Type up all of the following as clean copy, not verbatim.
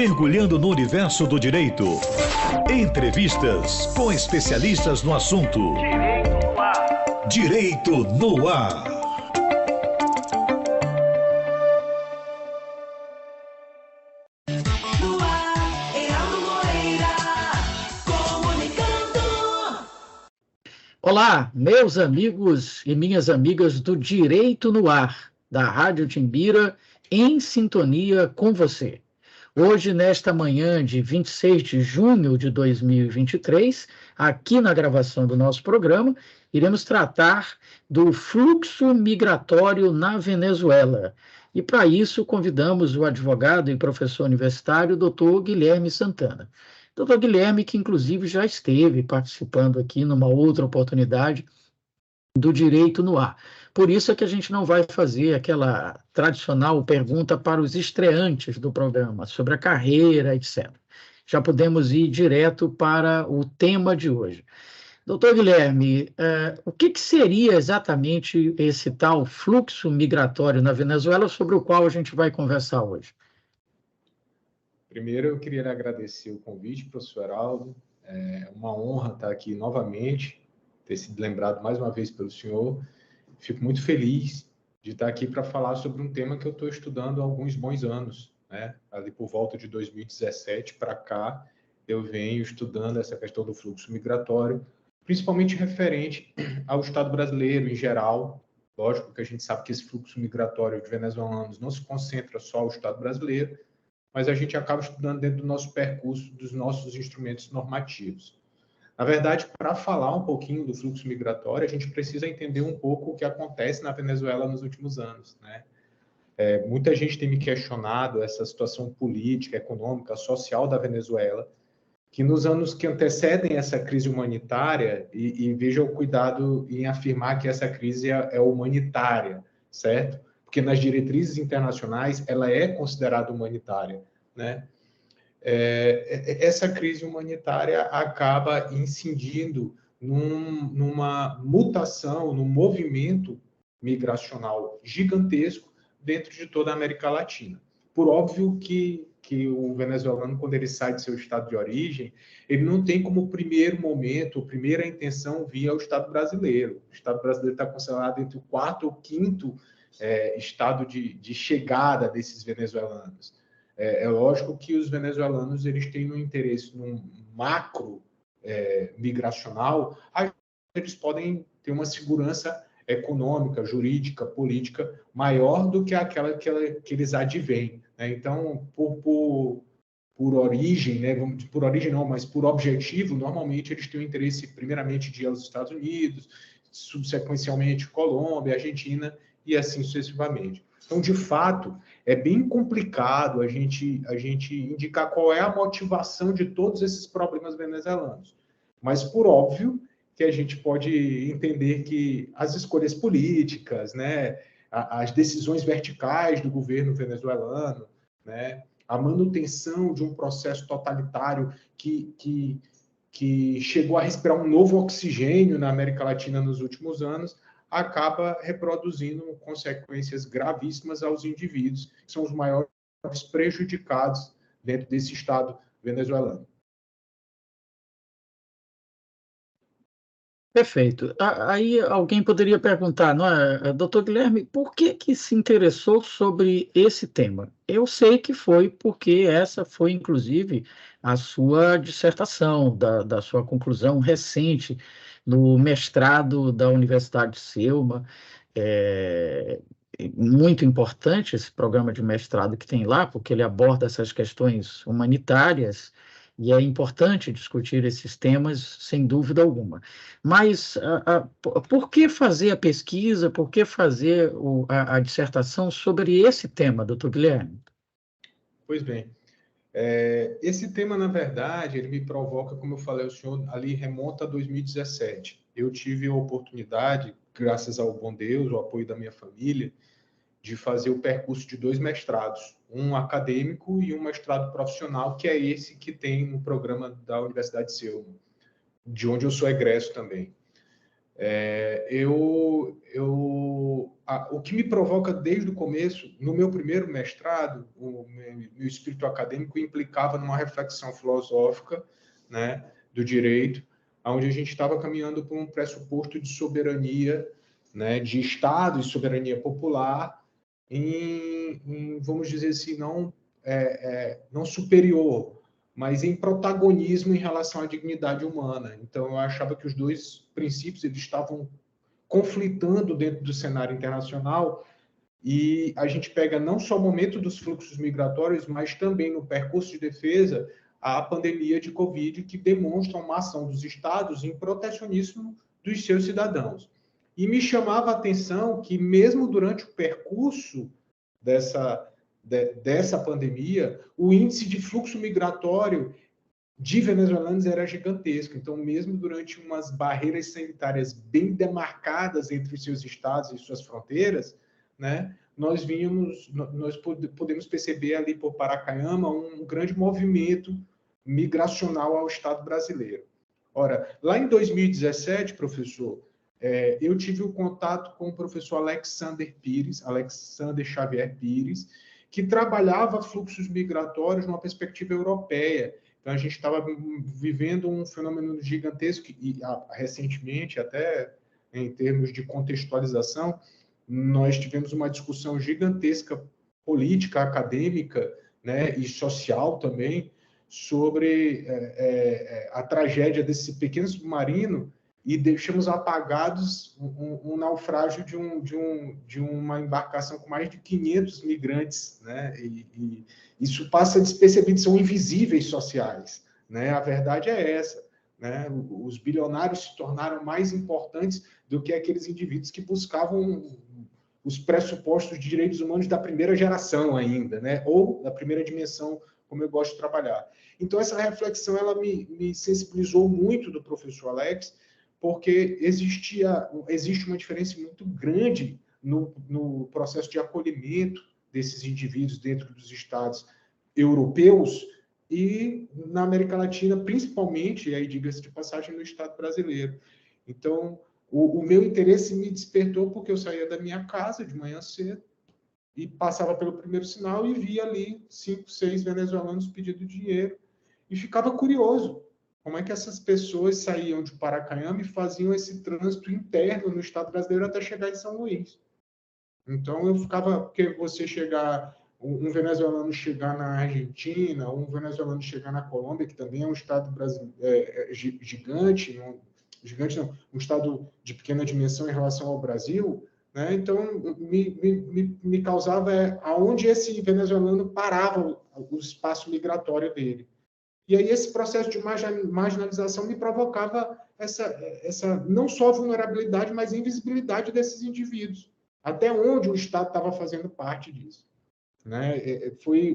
Mergulhando no universo do direito. Entrevistas com especialistas no assunto. Direito no ar. Olá, meus amigos e minhas amigas do Direito no Ar, da Rádio Timbira, em sintonia com você. Hoje, nesta manhã de 26 de junho de 2023, aqui na gravação do nosso programa, iremos tratar do fluxo migratório na Venezuela. E, para isso, convidamos o advogado e professor universitário, Dr. Guilherme Santana. Dr. Guilherme, que inclusive já esteve participando aqui numa outra oportunidade do Direito no Ar. Por isso é que a gente não vai fazer aquela tradicional pergunta para os estreantes do programa, sobre a carreira, etc. Já podemos ir direto para o tema de hoje. Doutor Guilherme, o que seria exatamente esse tal fluxo migratório na Venezuela, sobre o qual a gente vai conversar hoje? Primeiro, eu queria agradecer o convite, professor Heraldo. É uma honra estar aqui novamente, ter sido lembrado mais uma vez pelo senhor. Fico muito feliz de estar aqui para falar sobre um tema que eu estou estudando há alguns bons anos, né? Ali por volta de 2017 para cá, eu venho estudando essa questão do fluxo migratório, principalmente referente ao Estado brasileiro em geral. Lógico que a gente sabe que esse fluxo migratório de venezuelanos não se concentra só ao Estado brasileiro, mas a gente acaba estudando dentro do nosso percurso, dos nossos instrumentos normativos. Na verdade, para falar um pouquinho do fluxo migratório, a gente precisa entender um pouco o que acontece na Venezuela nos últimos anos, né? Muita gente tem me questionado essa situação política, econômica, social da Venezuela, que nos anos que antecedem essa crise humanitária, e veja o cuidado em afirmar que essa crise é humanitária, certo? Porque nas diretrizes internacionais ela é considerada humanitária, né? Essa crise humanitária acaba incidindo numa mutação, num movimento migracional gigantesco dentro de toda a América Latina. Por óbvio que o venezuelano, quando ele sai de seu estado de origem, ele não tem como primeiro momento, primeira intenção vir ao Estado brasileiro. O Estado brasileiro está considerado entre o quarto ou quinto estado de chegada desses venezuelanos. É lógico que os venezuelanos eles têm um interesse num macro migracional, eles podem ter uma segurança econômica, jurídica, política maior do que aquela que eles advêm, né? Então, por origem, né? Por origem não, mas por objetivo, normalmente eles têm o interesse primeiramente de ir aos Estados Unidos, subsequencialmente Colômbia, Argentina e assim sucessivamente. Então, de fato, é bem complicado a gente indicar qual é a motivação de todos esses problemas venezuelanos. Mas, por óbvio, que a gente pode entender que as escolhas políticas, né, as decisões verticais do governo venezuelano, né, a manutenção de um processo totalitário que chegou a respirar um novo oxigênio na América Latina nos últimos anos, acaba reproduzindo consequências gravíssimas aos indivíduos, que são os maiores prejudicados dentro desse Estado venezuelano. Perfeito. Aí alguém poderia perguntar, não é, doutor Guilherme, por que se interessou sobre esse tema? Eu sei que foi porque essa foi, inclusive, a sua dissertação, da sua conclusão recente no mestrado da Universidade de Selma. É muito importante esse programa de mestrado que tem lá, porque ele aborda essas questões humanitárias, e é importante discutir esses temas, sem dúvida alguma. Mas por que fazer a pesquisa, por que fazer a dissertação sobre esse tema, doutor Guilherme? Pois bem, esse tema, na verdade, ele me provoca, como eu falei ao senhor, ali remonta a 2017. Eu tive a oportunidade, graças ao bom Deus, o apoio da minha família, de fazer o percurso de 2 mestrados, um acadêmico e um mestrado profissional, que é esse que tem no programa da Universidade de Selma, de onde eu sou egresso também. O que me provoca desde o começo, no meu primeiro mestrado, o meu espírito acadêmico implicava numa reflexão filosófica, né, do direito, onde a gente estava caminhando por um pressuposto de soberania, né, de Estado e soberania popular, vamos dizer assim, não superior, mas em protagonismo em relação à dignidade humana. Então, eu achava que os dois princípios eles estavam conflitando dentro do cenário internacional, e a gente pega não só o momento dos fluxos migratórios, mas também no percurso de defesa, a pandemia de Covid, que demonstra uma ação dos Estados em protecionismo dos seus cidadãos. E me chamava a atenção que, mesmo durante o percurso dessa pandemia, o índice de fluxo migratório de venezuelanos era gigantesco. Então, mesmo durante umas barreiras sanitárias bem demarcadas entre os seus estados e suas fronteiras, né, nós podemos perceber ali por Paracayama um grande movimento migracional ao Estado brasileiro. Ora, lá em 2017, professor, eu tive o contato com o professor Alexander Xavier Pires, que trabalhava fluxos migratórios numa perspectiva europeia. Então, a gente estava vivendo um fenômeno gigantesco e, recentemente, até em termos de contextualização, nós tivemos uma discussão gigantesca política, acadêmica, né, e social também, sobre a tragédia desse pequeno submarino, e deixamos apagados um naufrágio de uma embarcação com mais de 500 migrantes, né? E isso passa despercebido, são invisíveis sociais, né? A verdade é essa, né? Os bilionários se tornaram mais importantes do que aqueles indivíduos que buscavam os pressupostos de direitos humanos da primeira geração ainda, né? Ou da primeira dimensão, como eu gosto de trabalhar. Então, essa reflexão ela me sensibilizou muito do professor Alex, porque existe uma diferença muito grande no processo de acolhimento desses indivíduos dentro dos estados europeus e na América Latina, principalmente, e aí diga-se de passagem, no estado brasileiro. Então, o meu interesse me despertou porque eu saía da minha casa de manhã cedo e passava pelo primeiro sinal e via ali 5, 6 venezuelanos pedindo dinheiro e ficava curioso. Como é que essas pessoas saíam de Paracayama e faziam esse trânsito interno no Estado brasileiro até chegar em São Luís? Então, eu ficava... Porque você chegar... Um venezuelano chegar na Argentina, um venezuelano chegar na Colômbia, que também é um Estado gigante, um Estado de pequena dimensão em relação ao Brasil, né? Então, me causava aonde esse venezuelano parava o espaço migratório dele. E aí esse processo de marginalização me provocava essa não só vulnerabilidade, mas invisibilidade desses indivíduos. Até onde o Estado estava fazendo parte disso, né?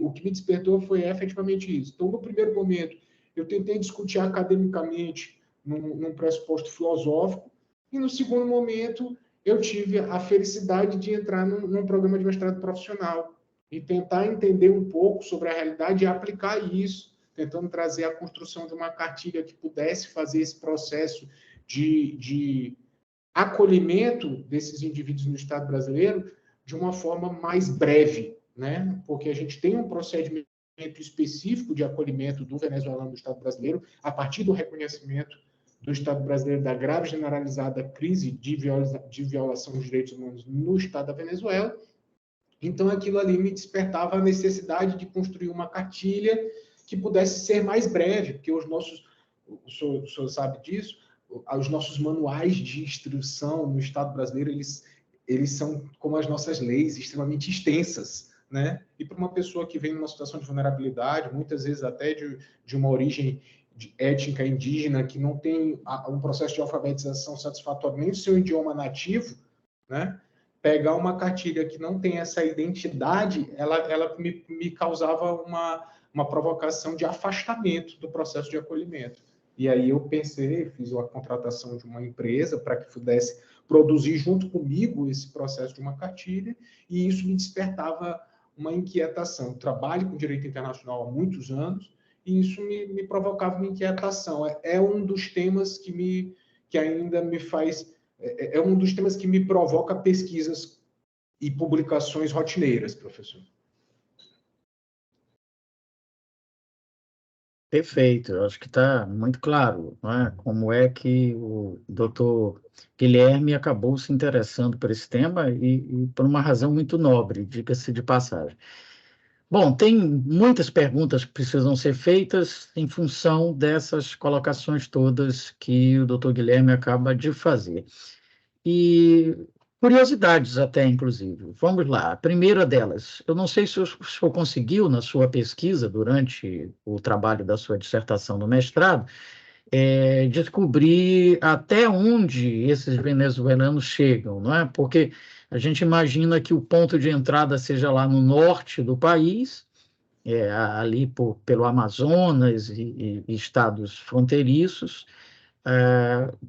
O que me despertou foi efetivamente isso. Então, no primeiro momento, eu tentei discutir academicamente num pressuposto filosófico, e no segundo momento, eu tive a felicidade de entrar num programa de mestrado profissional e tentar entender um pouco sobre a realidade e aplicar isso, tentando trazer a construção de uma cartilha que pudesse fazer esse processo de acolhimento desses indivíduos no Estado brasileiro de uma forma mais breve, né? Porque a gente tem um procedimento específico de acolhimento do venezuelano no Estado brasileiro, a partir do reconhecimento do Estado brasileiro da grave generalizada crise de violação dos direitos humanos no Estado da Venezuela. Então, aquilo ali me despertava a necessidade de construir uma cartilha que pudesse ser mais breve, porque o senhor sabe disso, os nossos manuais de instrução no Estado brasileiro, eles são como as nossas leis, extremamente extensas, né? E para uma pessoa que vem numa situação de vulnerabilidade, muitas vezes até de uma origem étnica indígena, que não tem um processo de alfabetização satisfatório nem no seu idioma nativo, né? Pegar uma cartilha que não tem essa identidade, ela me causava uma provocação de afastamento do processo de acolhimento. E aí eu pensei, fiz a contratação de uma empresa para que pudesse produzir junto comigo esse processo de uma cartilha, e isso me despertava uma inquietação. Eu trabalho com direito internacional há muitos anos, e isso me provocava uma inquietação. É um dos temas que ainda me faz é um dos temas que me provoca pesquisas e publicações rotineiras, professor. Perfeito, eu acho que está muito claro, não é? Como é que o doutor Guilherme acabou se interessando por esse tema e por uma razão muito nobre, diga-se de passagem. Bom, tem muitas perguntas que precisam ser feitas em função dessas colocações todas que o doutor Guilherme acaba de fazer. E curiosidades até, inclusive. Vamos lá. A primeira delas, eu não sei se o senhor conseguiu, na sua pesquisa, durante o trabalho da sua dissertação do mestrado, descobrir até onde esses venezuelanos chegam, não é? Porque a gente imagina que o ponto de entrada seja lá no norte do país, ali pelo Amazonas e estados fronteiriços,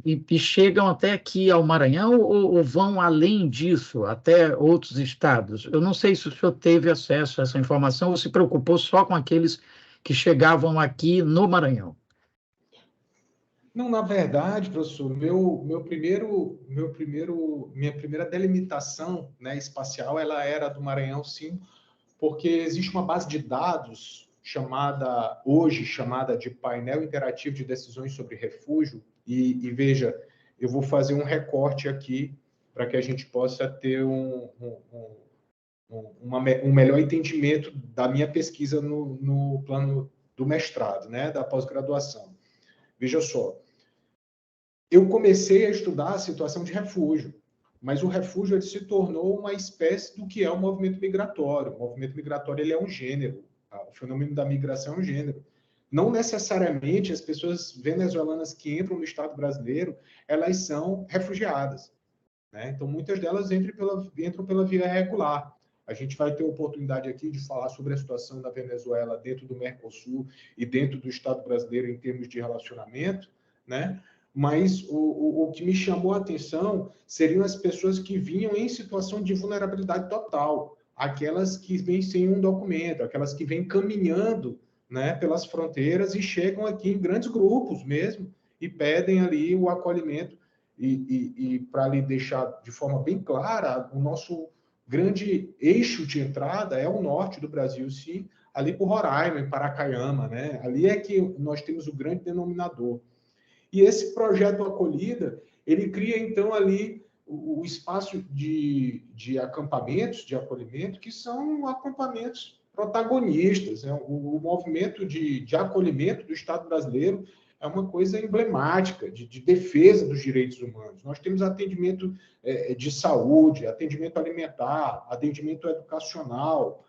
e chegam até aqui ao Maranhão ou vão além disso, até outros estados? Eu não sei se o senhor teve acesso a essa informação ou se preocupou só com aqueles que chegavam aqui no Maranhão. Não, na verdade, professor, minha primeira delimitação, né, espacial, ela era do Maranhão, sim, porque existe uma base de dados hoje chamada de Painel Interativo de Decisões sobre Refúgio, e veja, eu vou fazer um recorte aqui para que a gente possa ter um melhor entendimento da minha pesquisa no plano do mestrado, né, da pós-graduação. Veja só, eu comecei a estudar a situação de refúgio, mas o refúgio ele se tornou uma espécie do que é o movimento migratório. O movimento migratório ele é um gênero, o fenômeno da migração é um gênero. Não necessariamente as pessoas venezuelanas que entram no Estado brasileiro, elas são refugiadas, né? Então, muitas delas entram pela via regular. A gente vai ter a oportunidade aqui de falar sobre a situação da Venezuela dentro do Mercosul e dentro do Estado brasileiro em termos de relacionamento, né? Mas o que me chamou a atenção seriam as pessoas que vinham em situação de vulnerabilidade total, aquelas que vêm sem um documento, aquelas que vêm caminhando, né, pelas fronteiras e chegam aqui em grandes grupos mesmo e pedem ali o acolhimento. E para lhe deixar de forma bem clara, o nosso grande eixo de entrada é o norte do Brasil, sim, ali por Roraima, em Paracaiama, né? Ali é que nós temos o grande denominador. E esse projeto Acolhida, ele cria, então, ali o espaço de acampamentos, de acolhimento, que são acampamentos protagonistas. Né? O movimento de acolhimento do Estado brasileiro é uma coisa emblemática de defesa dos direitos humanos. Nós temos atendimento de saúde, atendimento alimentar, atendimento educacional,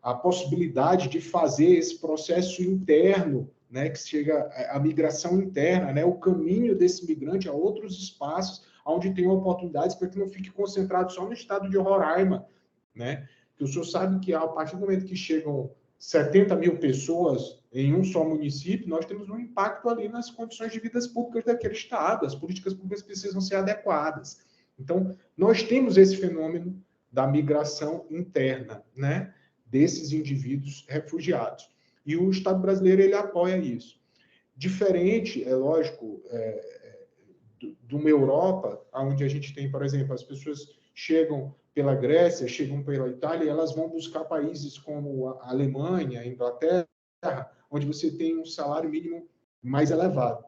a possibilidade de fazer esse processo interno, né, que chega a migração interna, né, o caminho desse migrante a outros espaços onde tem oportunidades para que não fique concentrado só no estado de Roraima, né? Que o senhor sabe que a partir do momento que chegam 70 mil pessoas em um só município, nós temos um impacto ali nas condições de vidas públicas daquele estado, as políticas públicas precisam ser adequadas. Então, nós temos esse fenômeno da migração interna, né, desses indivíduos refugiados. E o Estado brasileiro, ele apoia isso. Diferente, é lógico, de uma Europa, onde a gente tem, por exemplo, as pessoas chegam pela Grécia, chegam pela Itália, e elas vão buscar países como a Alemanha, a Inglaterra, onde você tem um salário mínimo mais elevado.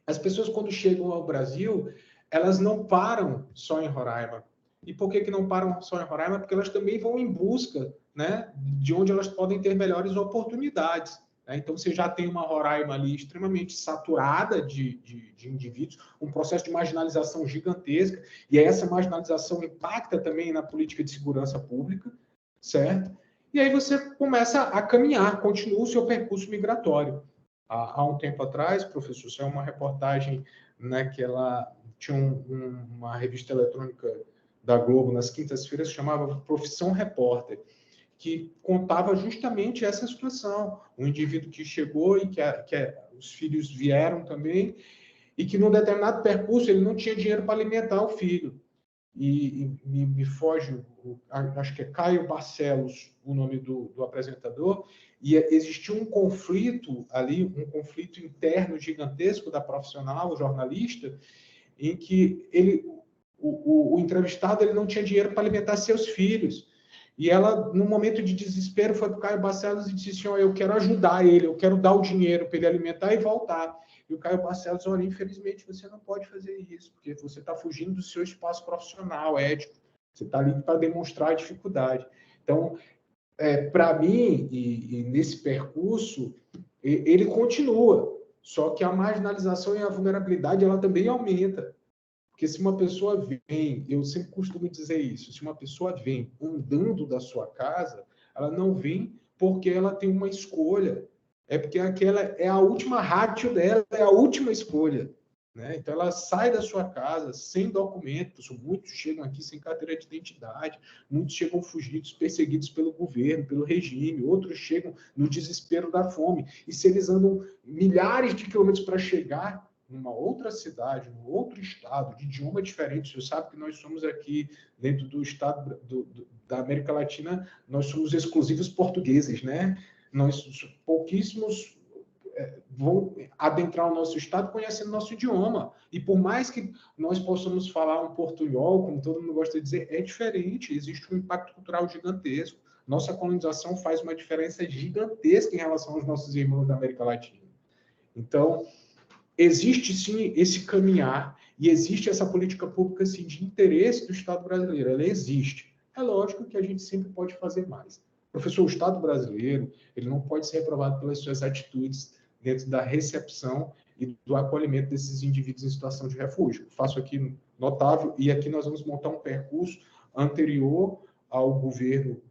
As pessoas, quando chegam ao Brasil, elas não param só em Roraima. E por que não param só em Roraima? Porque elas também vão em busca, né, de onde elas podem ter melhores oportunidades. Né? Então, você já tem uma Roraima ali extremamente saturada de indivíduos, um processo de marginalização gigantesca, e essa marginalização impacta também na política de segurança pública, certo? E aí você começa a caminhar, continua o seu percurso migratório. Há um tempo atrás, professor, saiu uma reportagem, né, que ela tinha uma revista eletrônica da Globo nas quintas-feiras, chamava Profissão Repórter, que contava justamente essa situação. Um indivíduo que chegou e que os filhos vieram também, e que num determinado percurso ele não tinha dinheiro para alimentar o filho. E me foge, acho que é Caio Barcelos, o nome do apresentador, e existiu um conflito ali, um conflito interno gigantesco da profissional, jornalista, em que o entrevistado ele não tinha dinheiro para alimentar seus filhos. E ela, num momento de desespero, foi para o Caio Barcelos e disse assim, eu quero ajudar ele, eu quero dar o dinheiro para ele alimentar e voltar. E o Caio Barcelos, olha, infelizmente você não pode fazer isso, porque você está fugindo do seu espaço profissional, ético. Você está ali para demonstrar a dificuldade. Então, para mim, e nesse percurso, ele continua. Só que a marginalização e a vulnerabilidade, ela também aumenta. Porque se uma pessoa vem, eu sempre costumo dizer isso, se uma pessoa vem andando da sua casa, ela não vem porque ela tem uma escolha. É porque aquela é a última ratio dela, é a última escolha. Né? Então, ela sai da sua casa sem documentos, muitos chegam aqui sem carteira de identidade, muitos chegam fugidos, perseguidos pelo governo, pelo regime, outros chegam no desespero da fome. E se eles andam milhares de quilômetros para chegar numa outra cidade, num outro estado, de idioma diferente, você sabe que nós somos aqui, dentro do estado da América Latina, nós somos exclusivos portugueses, né? Nós, pouquíssimos vão adentrar o nosso estado conhecendo nosso idioma. E por mais que nós possamos falar um portunhol, como todo mundo gosta de dizer, é diferente, existe um impacto cultural gigantesco. Nossa colonização faz uma diferença gigantesca em relação aos nossos irmãos da América Latina. Então, existe sim esse caminhar e existe essa política pública sim, de interesse do Estado brasileiro. Ela existe. É lógico que a gente sempre pode fazer mais. Professor, o Estado brasileiro ele não pode ser reprovado pelas suas atitudes dentro da recepção e do acolhimento desses indivíduos em situação de refúgio. Faço aqui notável, e aqui nós vamos montar um percurso anterior ao governo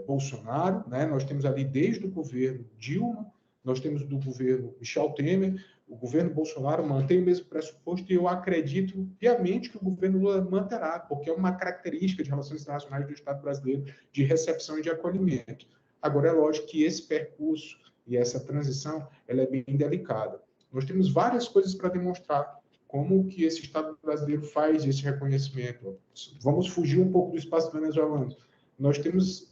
Bolsonaro, né? Nós temos ali desde o governo Dilma, nós temos do governo Michel Temer, o governo Bolsonaro mantém o mesmo pressuposto e eu acredito piamente que o governo Lula manterá, porque é uma característica de relações internacionais do Estado brasileiro de recepção e de acolhimento. Agora, é lógico que esse percurso e essa transição ela é bem delicada. Nós temos várias coisas para demonstrar como que esse Estado brasileiro faz esse reconhecimento. Vamos fugir um pouco do espaço venezuelano. Nós temos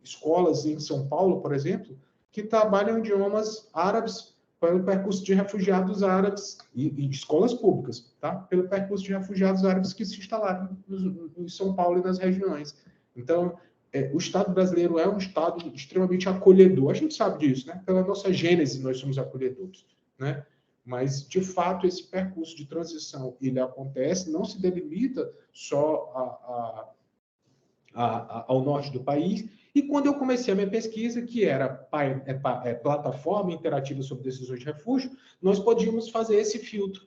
escolas em São Paulo, por exemplo, que trabalham idiomas árabes pelo percurso de refugiados árabes, e escolas públicas, tá? Pelo percurso de refugiados árabes que se instalaram em São Paulo e nas regiões. Então, o Estado brasileiro é um Estado extremamente acolhedor. A gente sabe disso, né? Pela nossa gênese, nós somos acolhedores, né? Mas, de fato, esse percurso de transição, ele acontece, não se delimita só ao norte do país. E quando eu comecei a minha pesquisa, que era plataforma interativa sobre decisões de refúgio, nós podíamos fazer esse filtro.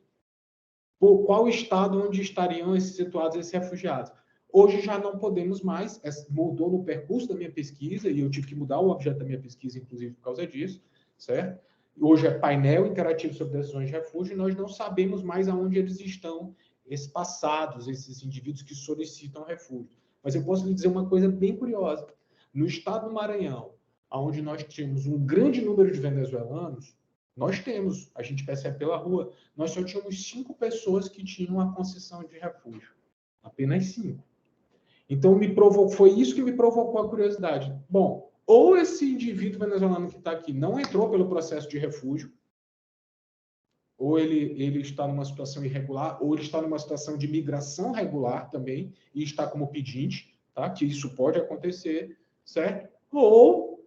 Por qual estado onde estariam situados esses refugiados? Hoje já não podemos mais, mudou no percurso da minha pesquisa, e eu tive que mudar o objeto da minha pesquisa, inclusive, por causa disso, certo? Hoje é painel interativo sobre decisões de refúgio, e nós não sabemos mais aonde eles estão espaçados, esses indivíduos que solicitam refúgio. Mas eu posso lhe dizer uma coisa bem curiosa. No estado do Maranhão, onde nós tínhamos um grande número de venezuelanos, a gente percebe pela rua, nós só tínhamos 5 pessoas que tinham a concessão de refúgio. Apenas 5. Então, foi isso que me provocou a curiosidade. Bom, ou esse indivíduo venezuelano que está aqui não entrou pelo processo de refúgio, ou ele está numa situação irregular, ou ele está numa situação de migração regular também, e está como pedinte, tá? Que isso pode acontecer, certo? Ou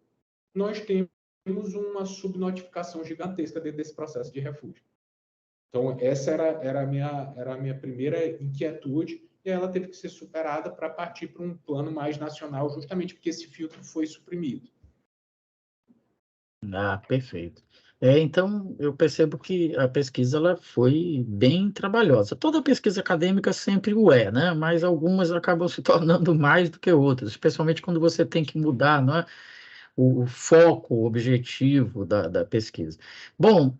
nós temos uma subnotificação gigantesca dentro desse processo de refúgio. Então, essa era a minha primeira inquietude, e ela teve que ser superada para partir para um plano mais nacional, justamente porque esse filtro foi suprimido. Ah, perfeito. Então, eu percebo que a pesquisa ela foi bem trabalhosa. Toda pesquisa acadêmica sempre o é, né? Mas algumas acabam se tornando mais do que outras, especialmente quando você tem que mudar, não é? O foco, o objetivo da pesquisa. Bom,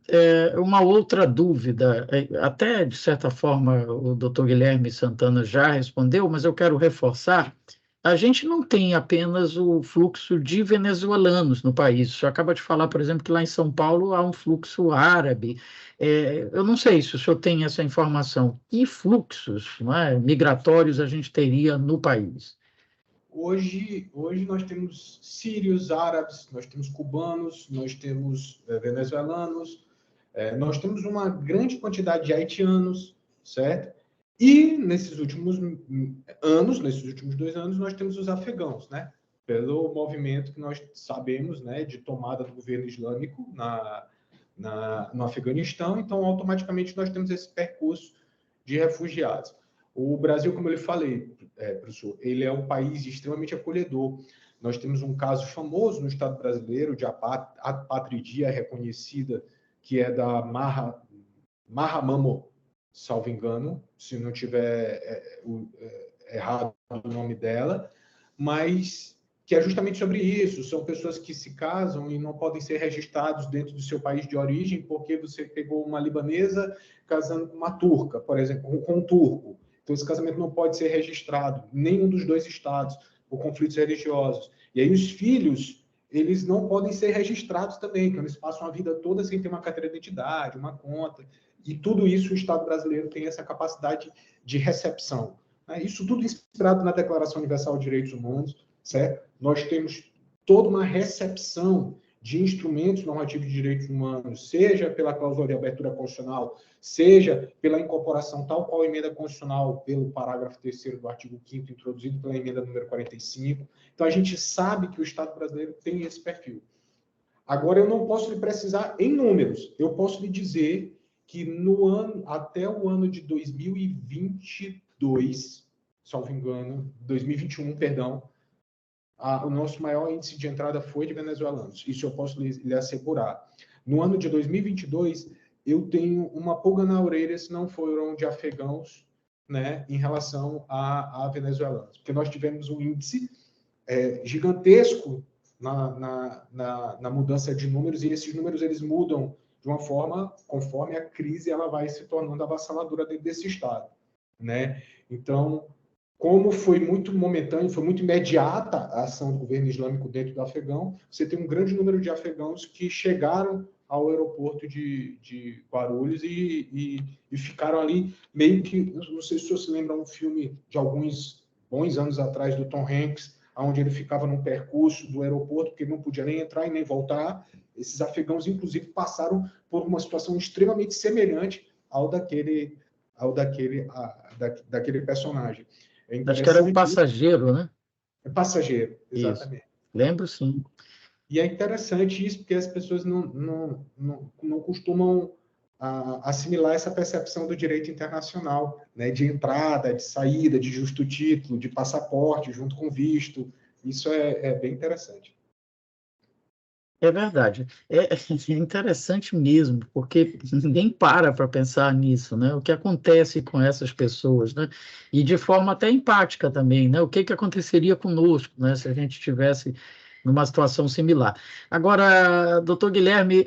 uma outra dúvida, até de certa forma o doutor Guilherme Santana já respondeu, mas eu quero reforçar. A gente não tem apenas o fluxo de venezuelanos no país. O senhor acaba de falar, por exemplo, que lá em São Paulo há um fluxo árabe. Eu não sei se o senhor tem essa informação. Que fluxos, não é, migratórios a gente teria no país? Hoje nós temos sírios, árabes, nós temos cubanos, nós temos venezuelanos, Nós temos uma grande quantidade de haitianos, certo? E nesses últimos anos, nesses últimos 2 anos, nós temos os afegãos, né? Pelo movimento que nós sabemos, né, de tomada do governo islâmico no Afeganistão. Então, automaticamente, nós temos esse percurso de refugiados. O Brasil, como eu lhe falei, professor, ele é um país extremamente acolhedor. Nós temos um caso famoso no Estado brasileiro de apatridia reconhecida, que é da Mahamamo, salvo engano, se não tiver errado o nome dela, mas que é justamente sobre isso. São pessoas que se casam e não podem ser registrados dentro do seu país de origem porque você pegou uma libanesa casando com uma turca, por exemplo, com um turco. Então, esse casamento não pode ser registrado em nenhum dos 2 estados por conflitos religiosos. E aí os filhos, eles não podem ser registrados também, porque eles passam a vida toda sem ter uma carteira de identidade, uma conta. E tudo isso o Estado brasileiro tem essa capacidade de recepção. Isso tudo inspirado na Declaração Universal de Direitos Humanos, certo? Nós temos toda uma recepção de instrumentos normativos de direitos humanos, seja pela cláusula de abertura constitucional, seja pela incorporação, tal qual a emenda constitucional, pelo parágrafo 3º do artigo 5º, introduzido pela emenda número 45. Então, a gente sabe que o Estado brasileiro tem esse perfil. Agora, eu não posso lhe precisar em números. Eu posso lhe dizer que até o ano de 2022, salvo engano, 2021, perdão, o nosso maior índice de entrada foi de venezuelanos. Isso eu posso lhe assegurar. No ano de 2022, eu tenho uma pulga na orelha se não foram de afegãos, né, em relação a venezuelanos. Porque nós tivemos um índice gigantesco na mudança de números, e esses números eles mudam de uma forma conforme a crise ela vai se tornando avassaladora dentro desse estado, né? Então, como foi muito momentâneo, foi muito imediata a ação do governo islâmico dentro do Afegão, você tem um grande número de afegãos que chegaram ao aeroporto de Guarulhos e ficaram ali meio que, não sei se você lembra um filme de alguns bons anos atrás do Tom Hanks, onde ele ficava num percurso do aeroporto, porque não podia nem entrar e nem voltar. Esses afegãos, inclusive, passaram por uma situação extremamente semelhante ao daquele personagem. Acho que era um passageiro, né? É passageiro, exatamente. Isso. Lembro, sim. E é interessante isso, porque as pessoas não costumam assimilar essa percepção do direito internacional, né, de entrada, de saída, de justo título, de passaporte, junto com visto. Isso é bem interessante. É verdade. É interessante mesmo, porque ninguém para pensar nisso, né? O que acontece com essas pessoas, né? E de forma até empática também, né? O que aconteceria conosco, né? Se a gente tivesse numa situação similar. Agora, doutor Guilherme,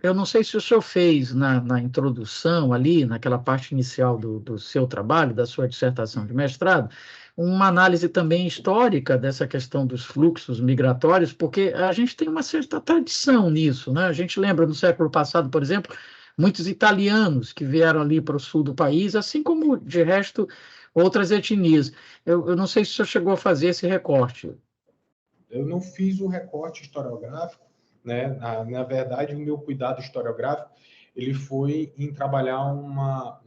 eu não sei se o senhor fez na introdução ali, naquela parte inicial do seu trabalho, da sua dissertação de mestrado, uma análise também histórica dessa questão dos fluxos migratórios, porque a gente tem uma certa tradição nisso, né? A gente lembra no século passado, por exemplo, muitos italianos que vieram ali para o sul do país, assim como, de resto, outras etnias. Eu não sei se o senhor chegou a fazer esse recorte. Eu não fiz um recorte historiográfico, né? Na verdade, o meu cuidado historiográfico ele foi em trabalhar uma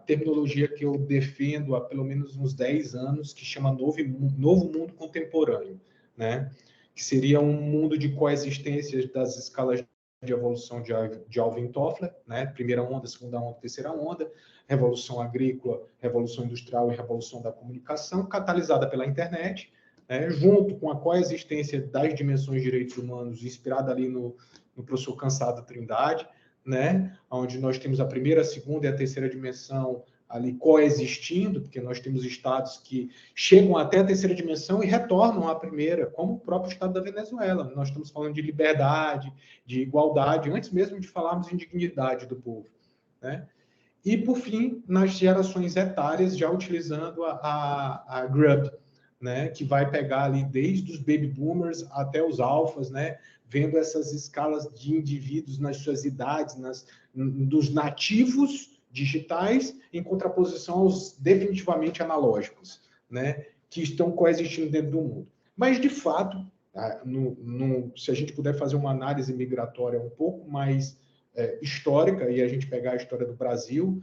terminologia que eu defendo há pelo menos uns 10 anos, que chama Novo Mundo Contemporâneo, né? Que seria um mundo de coexistência das escalas de evolução de Alvin Toffler, né? Primeira onda, segunda onda, terceira onda, revolução agrícola, revolução industrial e revolução da comunicação, catalisada pela internet, junto com a coexistência das dimensões de direitos humanos, inspirada ali no professor Cansado Trindade, né? Onde nós temos a primeira, a segunda e a terceira dimensão ali coexistindo, porque nós temos estados que chegam até a terceira dimensão e retornam à primeira, como o próprio estado da Venezuela. Nós estamos falando de liberdade, de igualdade, antes mesmo de falarmos em dignidade do povo, né? E, por fim, nas gerações etárias, já utilizando a GRUB, né, que vai pegar ali desde os baby boomers até os alfas, né, vendo essas escalas de indivíduos nas suas idades, dos nativos digitais, em contraposição aos definitivamente analógicos, né, que estão coexistindo dentro do mundo. Mas, de fato, se a gente puder fazer uma análise migratória um pouco mais histórica, e a gente pegar a história do Brasil,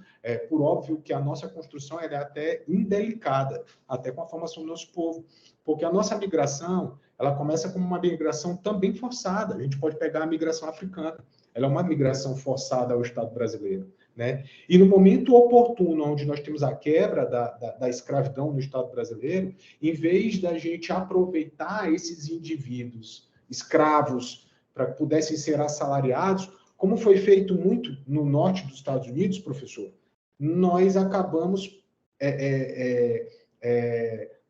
por óbvio que a nossa construção é até indelicada, até com a formação do nosso povo, porque a nossa migração, ela começa como uma migração também forçada. A gente pode pegar a migração africana, ela é uma migração forçada ao Estado brasileiro, né? E no momento oportuno, onde nós temos a quebra da escravidão no Estado brasileiro, em vez da gente aproveitar esses indivíduos escravos para que pudessem ser assalariados, como foi feito muito no norte dos Estados Unidos, professor, nós acabamos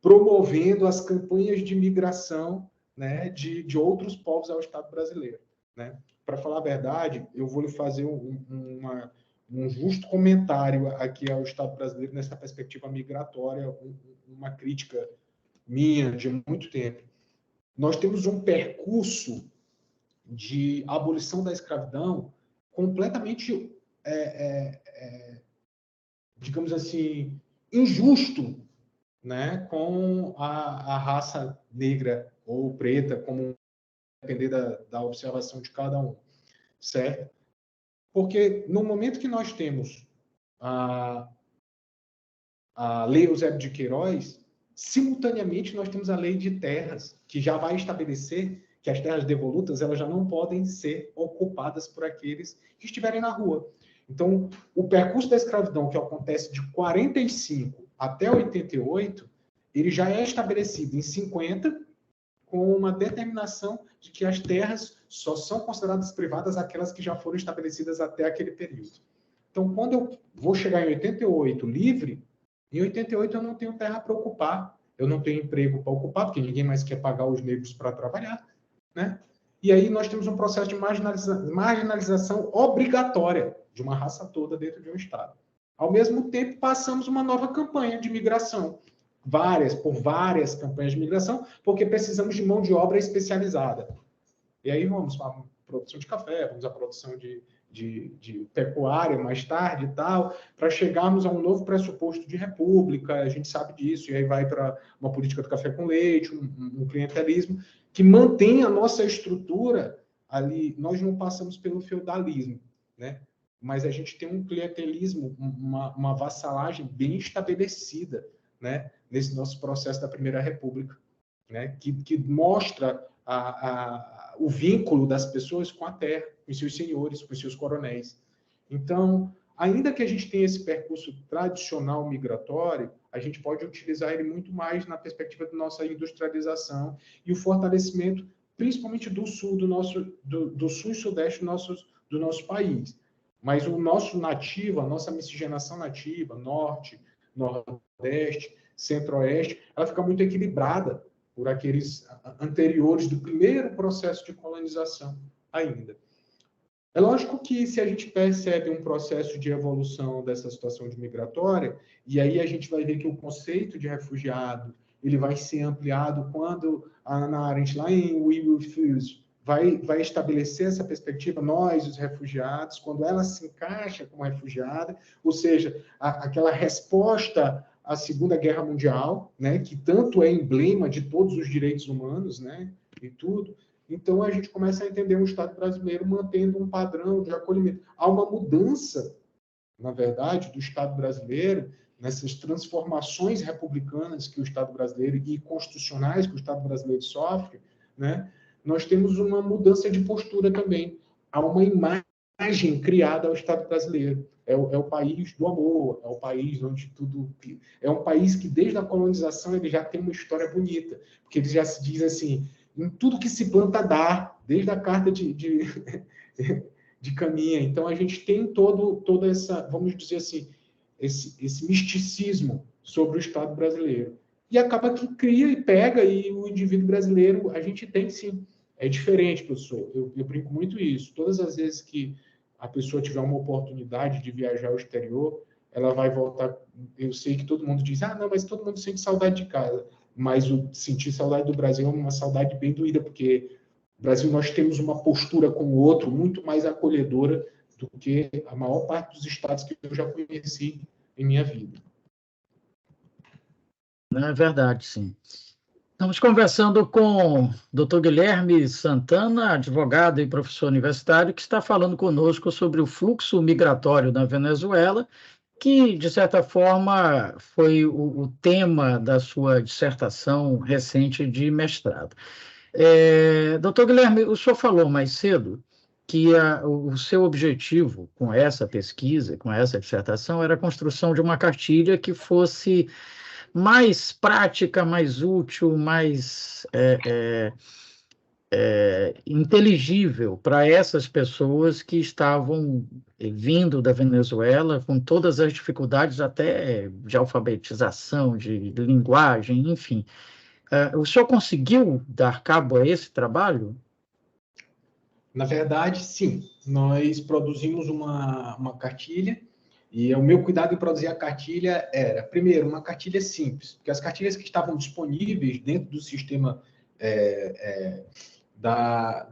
promovendo as campanhas de migração, né, de outros povos ao Estado brasileiro, né? Para falar a verdade, eu vou lhe fazer um justo comentário aqui ao Estado brasileiro nessa perspectiva migratória, uma crítica minha de muito tempo. Nós temos um percurso de abolição da escravidão completamente, digamos assim, injusto, né, com a raça negra ou preta, como depender da observação de cada um, certo? Porque no momento que nós temos a Lei Eusébio de Queiroz, simultaneamente nós temos a Lei de Terras, que já vai estabelecer que as terras devolutas elas já não podem ser ocupadas por aqueles que estiverem na rua. Então, o percurso da escravidão que acontece de 45 até 88, ele já é estabelecido em 50, com uma determinação de que as terras só são consideradas privadas aquelas que já foram estabelecidas até aquele período. Então, quando eu vou chegar em 88 livre, em 88 eu não tenho terra para ocupar, eu não tenho emprego para ocupar, porque ninguém mais quer pagar os negros para trabalhar, né? E aí nós temos um processo de marginalização obrigatória de uma raça toda dentro de um Estado. Ao mesmo tempo, passamos uma nova campanha de migração, por várias campanhas de migração, porque precisamos de mão de obra especializada. E aí vamos para a produção de café, vamos à produção de pecuária mais tarde e tal, para chegarmos a um novo pressuposto de república, a gente sabe disso, e aí vai para uma política do café com leite, um clientelismo, que mantém a nossa estrutura ali. Nós não passamos pelo feudalismo, né? Mas a gente tem um clientelismo, uma vassalagem bem estabelecida, né? Nesse nosso processo da Primeira República, né? Que mostra o vínculo das pessoas com a terra, com seus senhores, com seus coronéis. Então, ainda que a gente tenha esse percurso tradicional migratório, a gente pode utilizar ele muito mais na perspectiva da nossa industrialização e o fortalecimento, principalmente do sul, do sul e sudeste do nosso país. Mas o nosso nativo, a nossa miscigenação nativa, norte, nordeste, centro-oeste, ela fica muito equilibrada por aqueles anteriores do primeiro processo de colonização ainda. É lógico que se a gente percebe um processo de evolução dessa situação de migratória, e aí a gente vai ver que o conceito de refugiado ele vai ser ampliado quando a Hannah Arendt, lá em We Will Fuse, vai estabelecer essa perspectiva, nós, os refugiados, quando ela se encaixa como refugiada, ou seja, aquela resposta à Segunda Guerra Mundial, né, que tanto é emblema de todos os direitos humanos, né, e tudo. Então, a gente começa a entender um Estado brasileiro mantendo um padrão de acolhimento. Há uma mudança, na verdade, do Estado brasileiro, nessas transformações republicanas que o Estado brasileiro e constitucionais que o Estado brasileiro sofre, né? Nós temos uma mudança de postura também. Há uma imagem criada ao Estado brasileiro. É o país do amor, é o país onde tudo... É um país que, desde a colonização, ele já tem uma história bonita, porque ele já se diz assim, em tudo que se planta dá, desde a carta de Caminha. Então, a gente tem toda essa, vamos dizer assim, esse misticismo sobre o Estado brasileiro. E acaba que cria e pega, e o indivíduo brasileiro, a gente tem sim. É diferente, professor. Eu brinco muito isso. Todas as vezes que a pessoa tiver uma oportunidade de viajar ao exterior, ela vai voltar. Eu sei que todo mundo diz, não, mas todo mundo sente saudade de casa. Mas o sentir saudade do Brasil é uma saudade bem doída, porque no Brasil nós temos uma postura com o outro muito mais acolhedora do que a maior parte dos estados que eu já conheci em minha vida. Não é verdade, sim. Estamos conversando com o Dr. Guilherme Santana, advogado e professor universitário, que está falando conosco sobre o fluxo migratório na Venezuela, que, de certa forma, foi o tema da sua dissertação recente de mestrado. Doutor Guilherme, o senhor falou mais cedo que o seu objetivo com essa pesquisa, com essa dissertação, era a construção de uma cartilha que fosse mais prática, mais útil, mais inteligível para essas pessoas que estavam vindo da Venezuela com todas as dificuldades até de alfabetização, de linguagem, enfim. O senhor conseguiu dar cabo a esse trabalho? Na verdade, sim. Nós produzimos uma cartilha e o meu cuidado em produzir a cartilha era, primeiro, uma cartilha simples, porque as cartilhas que estavam disponíveis dentro do sistema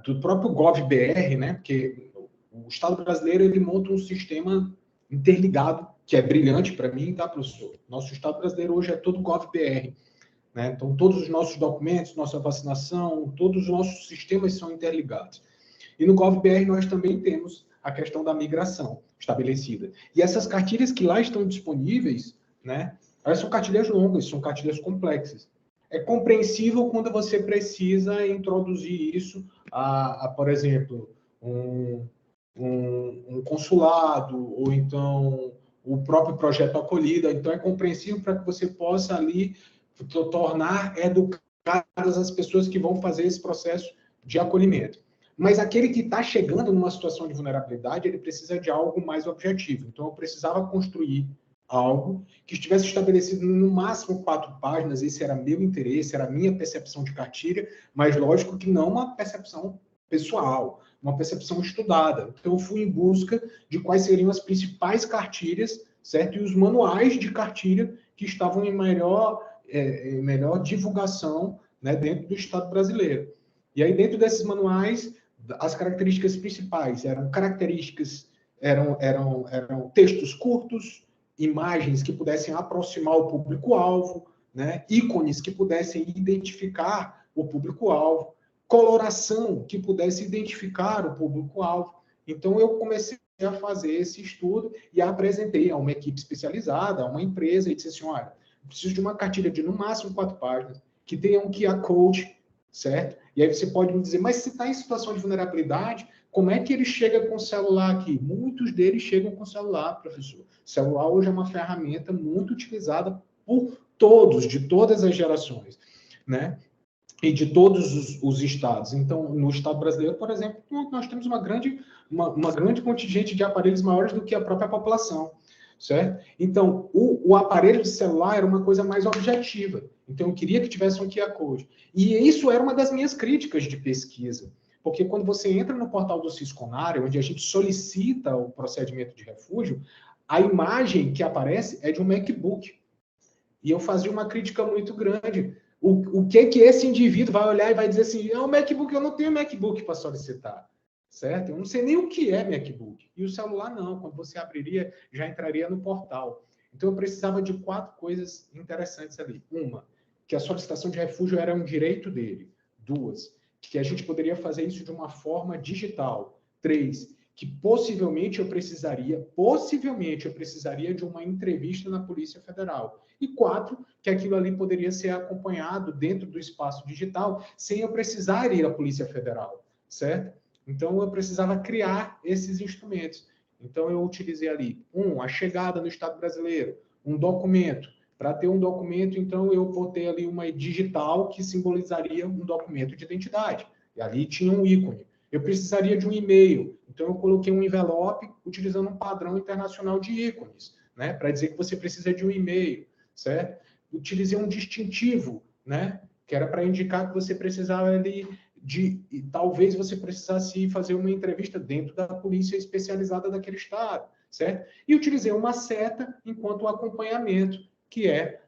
do próprio GovBR, né? Porque o Estado brasileiro ele monta um sistema interligado, que é brilhante para mim, tá, professor? Nosso Estado brasileiro hoje é todo GovBR. Né? Então, todos os nossos documentos, nossa vacinação, todos os nossos sistemas são interligados. E no GovBR nós também temos a questão da migração estabelecida. E essas cartilhas que lá estão disponíveis, né, elas são cartilhas longas, são cartilhas complexas. É compreensível quando você precisa introduzir isso por exemplo, um consulado, ou então o próprio projeto acolhida. Então, é compreensível para que você possa ali tornar educadas as pessoas que vão fazer esse processo de acolhimento. Mas aquele que está chegando numa situação de vulnerabilidade, ele precisa de algo mais objetivo. Então, eu precisava construir algo que estivesse estabelecido no máximo 4 páginas. Esse era meu interesse, era a minha percepção de cartilha, mas lógico que não uma percepção pessoal, uma percepção estudada. Então, eu fui em busca de quais seriam as principais cartilhas, certo? E os manuais de cartilha que estavam em melhor divulgação, né, dentro do Estado brasileiro. E aí, dentro desses manuais, as características principais eram textos curtos, imagens que pudessem aproximar o público-alvo, né, ícones que pudessem identificar o público-alvo, coloração que pudesse identificar o público-alvo. Então, eu comecei a fazer esse estudo e apresentei a uma equipe especializada, a uma empresa, e disse assim, olha, eu preciso de uma cartilha de, no máximo, 4 páginas, que tenha um QR Code, certo? E aí você pode me dizer, mas se está em situação de vulnerabilidade, como é que ele chega com o celular aqui? Muitos deles chegam com o celular, professor. O celular hoje é uma ferramenta muito utilizada por todos, de todas as gerações, né? E de todos os estados. Então, no Estado brasileiro, por exemplo, nós temos uma grande contingente de aparelhos maiores do que a própria população, certo? Então, o aparelho de celular era uma coisa mais objetiva. Então, eu queria que tivesse um QR Code. E isso era uma das minhas críticas de pesquisa. Porque quando você entra no portal do Sisconar, onde a gente solicita o procedimento de refúgio, a imagem que aparece é de um MacBook. E eu fazia uma crítica muito grande. O que esse indivíduo vai olhar e vai dizer assim, o MacBook, eu não tenho MacBook para solicitar, certo? Eu não sei nem o que é MacBook. E o celular não, quando você abriria, já entraria no portal. Então eu precisava de 4 coisas interessantes ali. Uma, que a solicitação de refúgio era um direito dele. 2, que a gente poderia fazer isso de uma forma digital. 3, que possivelmente eu precisaria de uma entrevista na Polícia Federal. E 4, que aquilo ali poderia ser acompanhado dentro do espaço digital, sem eu precisar ir à Polícia Federal, certo? Então, eu precisava criar esses instrumentos. Então, eu utilizei ali, a chegada no Estado brasileiro, um documento. Para ter um documento, então, eu botei ali uma digital que simbolizaria um documento de identidade. E ali tinha um ícone. Eu precisaria de um e-mail. Então, eu coloquei um envelope utilizando um padrão internacional de ícones, né? Para dizer que você precisa de um e-mail, certo? Utilizei um distintivo, né? Que era para indicar que você precisava ali talvez você precisasse fazer uma entrevista dentro da polícia especializada daquele estado, certo? E utilizei uma seta enquanto acompanhamento, que é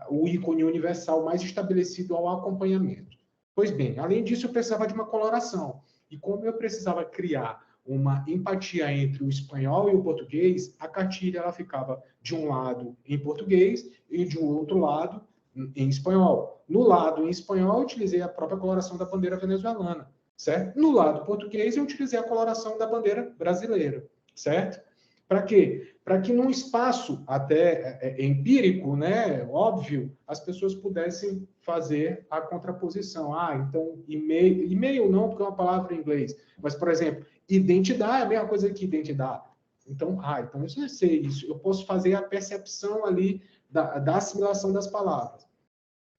o ícone universal mais estabelecido ao acompanhamento. Pois bem, além disso, eu precisava de uma coloração. E como eu precisava criar uma empatia entre o espanhol e o português, a cartilha ela ficava de um lado em português e de um outro lado em espanhol. No lado em espanhol, eu utilizei a própria coloração da bandeira venezuelana, certo? No lado português, eu utilizei a coloração da bandeira brasileira, certo? Para quê? Para que num espaço até empírico, né, óbvio, as pessoas pudessem fazer a contraposição. Então, e-mail não, porque é uma palavra em inglês. Mas, por exemplo, identidade é a mesma coisa que identidade. Então, então eu já sei isso. Eu posso fazer a percepção ali da assimilação das palavras.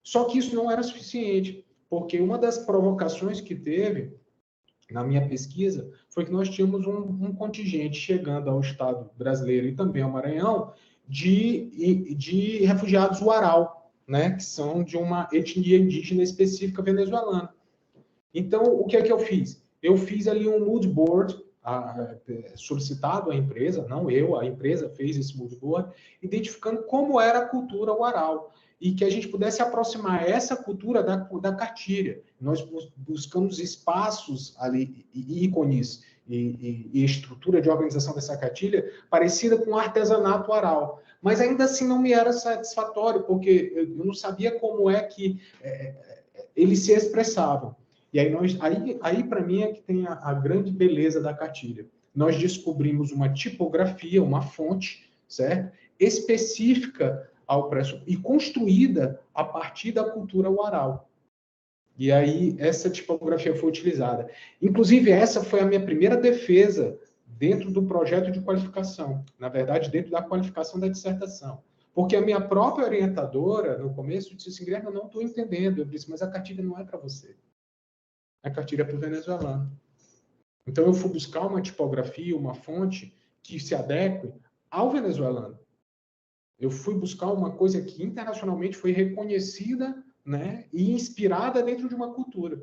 Só que isso não era suficiente, porque uma das provocações que teve na minha pesquisa foi que nós tínhamos um contingente chegando ao Estado brasileiro e também ao Maranhão de refugiados Uarau, né, que são de uma etnia indígena específica venezuelana. Então, o que é que eu fiz? Eu fiz ali um mood board solicitado à empresa, não eu, a empresa fez esse mood board, identificando como era a cultura Uarau e que a gente pudesse aproximar essa cultura da cartilha. Nós buscamos espaços ali, ícones e estrutura de organização dessa cartilha parecida com o artesanato Uarau. Mas ainda assim não me era satisfatório, porque eu não sabia como é que eles se expressavam. E aí para mim é que tem a grande beleza da cartilha. Nós descobrimos uma tipografia, uma fonte, certo? Específica ao preço e construída a partir da cultura Uarau. E aí essa tipografia foi utilizada. Inclusive, essa foi a minha primeira defesa dentro do projeto de qualificação. Na verdade, dentro da qualificação da dissertação. Porque a minha própria orientadora, no começo, disse assim, Guilherme, eu não estou entendendo. Eu disse, mas a cartilha não é para você. A cartilha é para o venezuelano. Então, eu fui buscar uma tipografia, uma fonte que se adeque ao venezuelano. Eu fui buscar uma coisa que internacionalmente foi reconhecida, né, e inspirada dentro de uma cultura.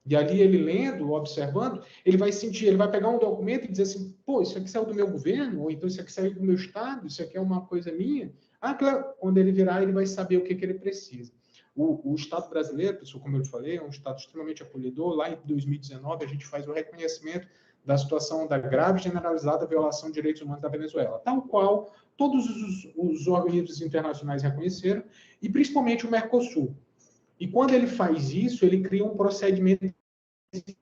E ali ele lendo, observando, ele vai sentir, ele vai pegar um documento e dizer assim, pô, isso aqui saiu do meu governo, ou então isso aqui saiu do meu estado, isso aqui é uma coisa minha. Claro, quando ele virar, ele vai saber o que ele precisa. O Estado brasileiro, pessoal, como eu te falei, é um Estado extremamente acolhedor. Lá em 2019, a gente faz o reconhecimento da situação da grave e generalizada violação de direitos humanos da Venezuela, tal qual todos os organismos internacionais reconheceram, e principalmente o Mercosul. E quando ele faz isso, ele cria um procedimento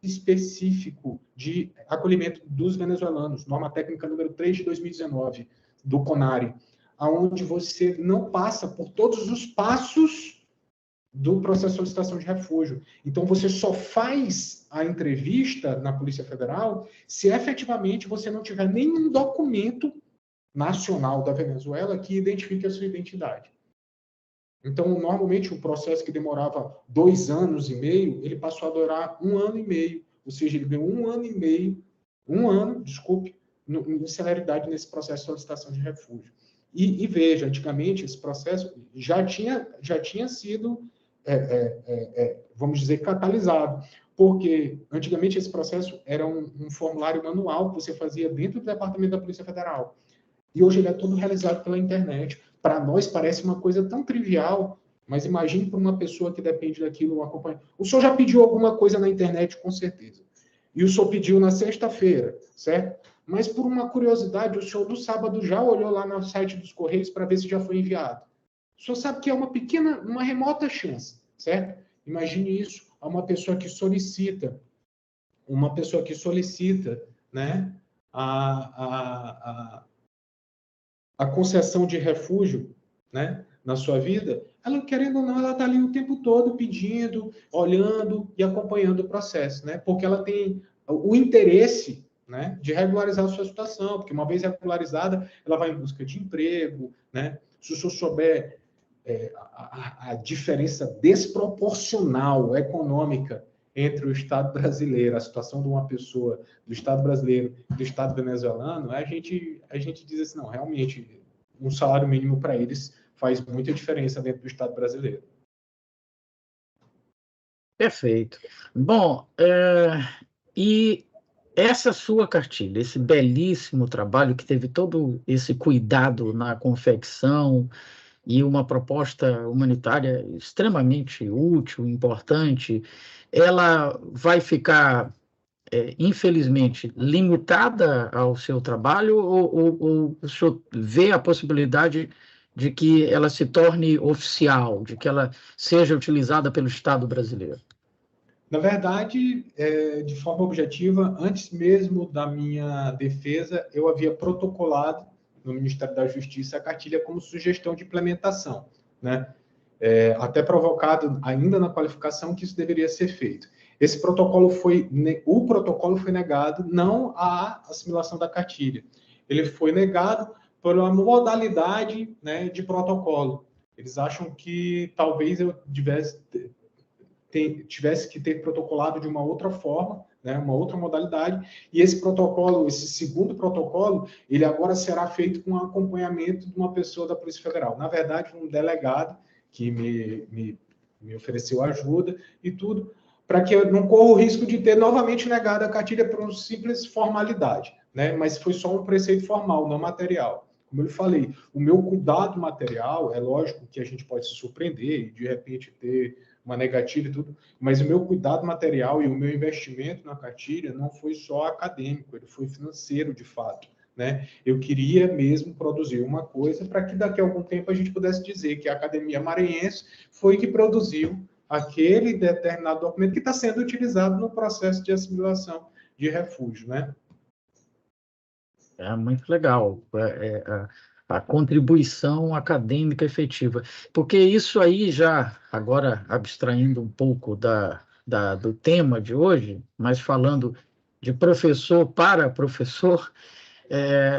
específico de acolhimento dos venezuelanos, norma técnica número 3 de 2019, do CONARE, onde você não passa por todos os passos do processo de solicitação de refúgio. Então, você só faz a entrevista na Polícia Federal se efetivamente você não tiver nenhum documento nacional da Venezuela que identifique a sua identidade. Então, normalmente, o processo que demorava 2 anos e meio, ele passou a durar 1 ano e meio. Ou seja, ele deu 1 ano e meio, em celeridade nesse processo de solicitação de refúgio. E veja, antigamente, esse processo já tinha sido, vamos dizer, catalisado. Porque, antigamente, esse processo era um formulário manual que você fazia dentro do Departamento da Polícia Federal. E hoje ele é todo realizado pela internet. Para nós parece uma coisa tão trivial, mas imagine para uma pessoa que depende daquilo, acompanha. O senhor já pediu alguma coisa na internet, com certeza. E o senhor pediu na sexta-feira, certo? Mas por uma curiosidade, o senhor no sábado já olhou lá no site dos Correios para ver se já foi enviado. O senhor sabe que é uma remota chance, certo? Imagine isso a uma pessoa que solicita, né, a concessão de refúgio, né, na sua vida, ela, querendo ou não, ela está ali o tempo todo pedindo, olhando e acompanhando o processo, né, porque ela tem o interesse, né, de regularizar a sua situação, porque uma vez regularizada, ela vai em busca de emprego, né, se o senhor souber a diferença desproporcional econômica entre o Estado brasileiro, a situação de uma pessoa do Estado brasileiro e do Estado venezuelano, a gente diz assim, não, realmente, um salário mínimo para eles faz muita diferença dentro do Estado brasileiro. Perfeito. Bom, e essa sua cartilha, esse belíssimo trabalho que teve todo esse cuidado na confecção e uma proposta humanitária extremamente útil, importante, ela vai ficar, infelizmente, limitada ao seu trabalho ou o senhor vê a possibilidade de que ela se torne oficial, de que ela seja utilizada pelo Estado brasileiro? Na verdade, de forma objetiva, antes mesmo da minha defesa, eu havia protocolado no Ministério da Justiça a cartilha como sugestão de implementação, né? Até provocado ainda na qualificação que isso deveria ser feito. O protocolo foi negado, não a assimilação da cartilha. Ele foi negado por uma modalidade, né, de protocolo. Eles acham que talvez eu tivesse que ter protocolado de uma outra forma, né, uma outra modalidade, e esse protocolo, esse segundo protocolo, ele agora será feito com acompanhamento de uma pessoa da Polícia Federal. Na verdade, um delegado que me ofereceu ajuda e tudo, para que eu não corra o risco de ter novamente negado a cartilha por uma simples formalidade, né? Mas foi só um preceito formal, não material. Como eu lhe falei, o meu cuidado material, é lógico que a gente pode se surpreender e de repente ter uma negativa e tudo, mas o meu cuidado material e o meu investimento na cartilha não foi só acadêmico, ele foi financeiro de fato, né? Eu queria mesmo produzir uma coisa para que daqui a algum tempo a gente pudesse dizer que a Academia Maranhense foi que produziu aquele determinado documento que está sendo utilizado no processo de assimilação de refúgio, né? É muito legal a contribuição acadêmica efetiva, porque isso aí já, agora abstraindo um pouco do tema de hoje, mas falando de professor para professor,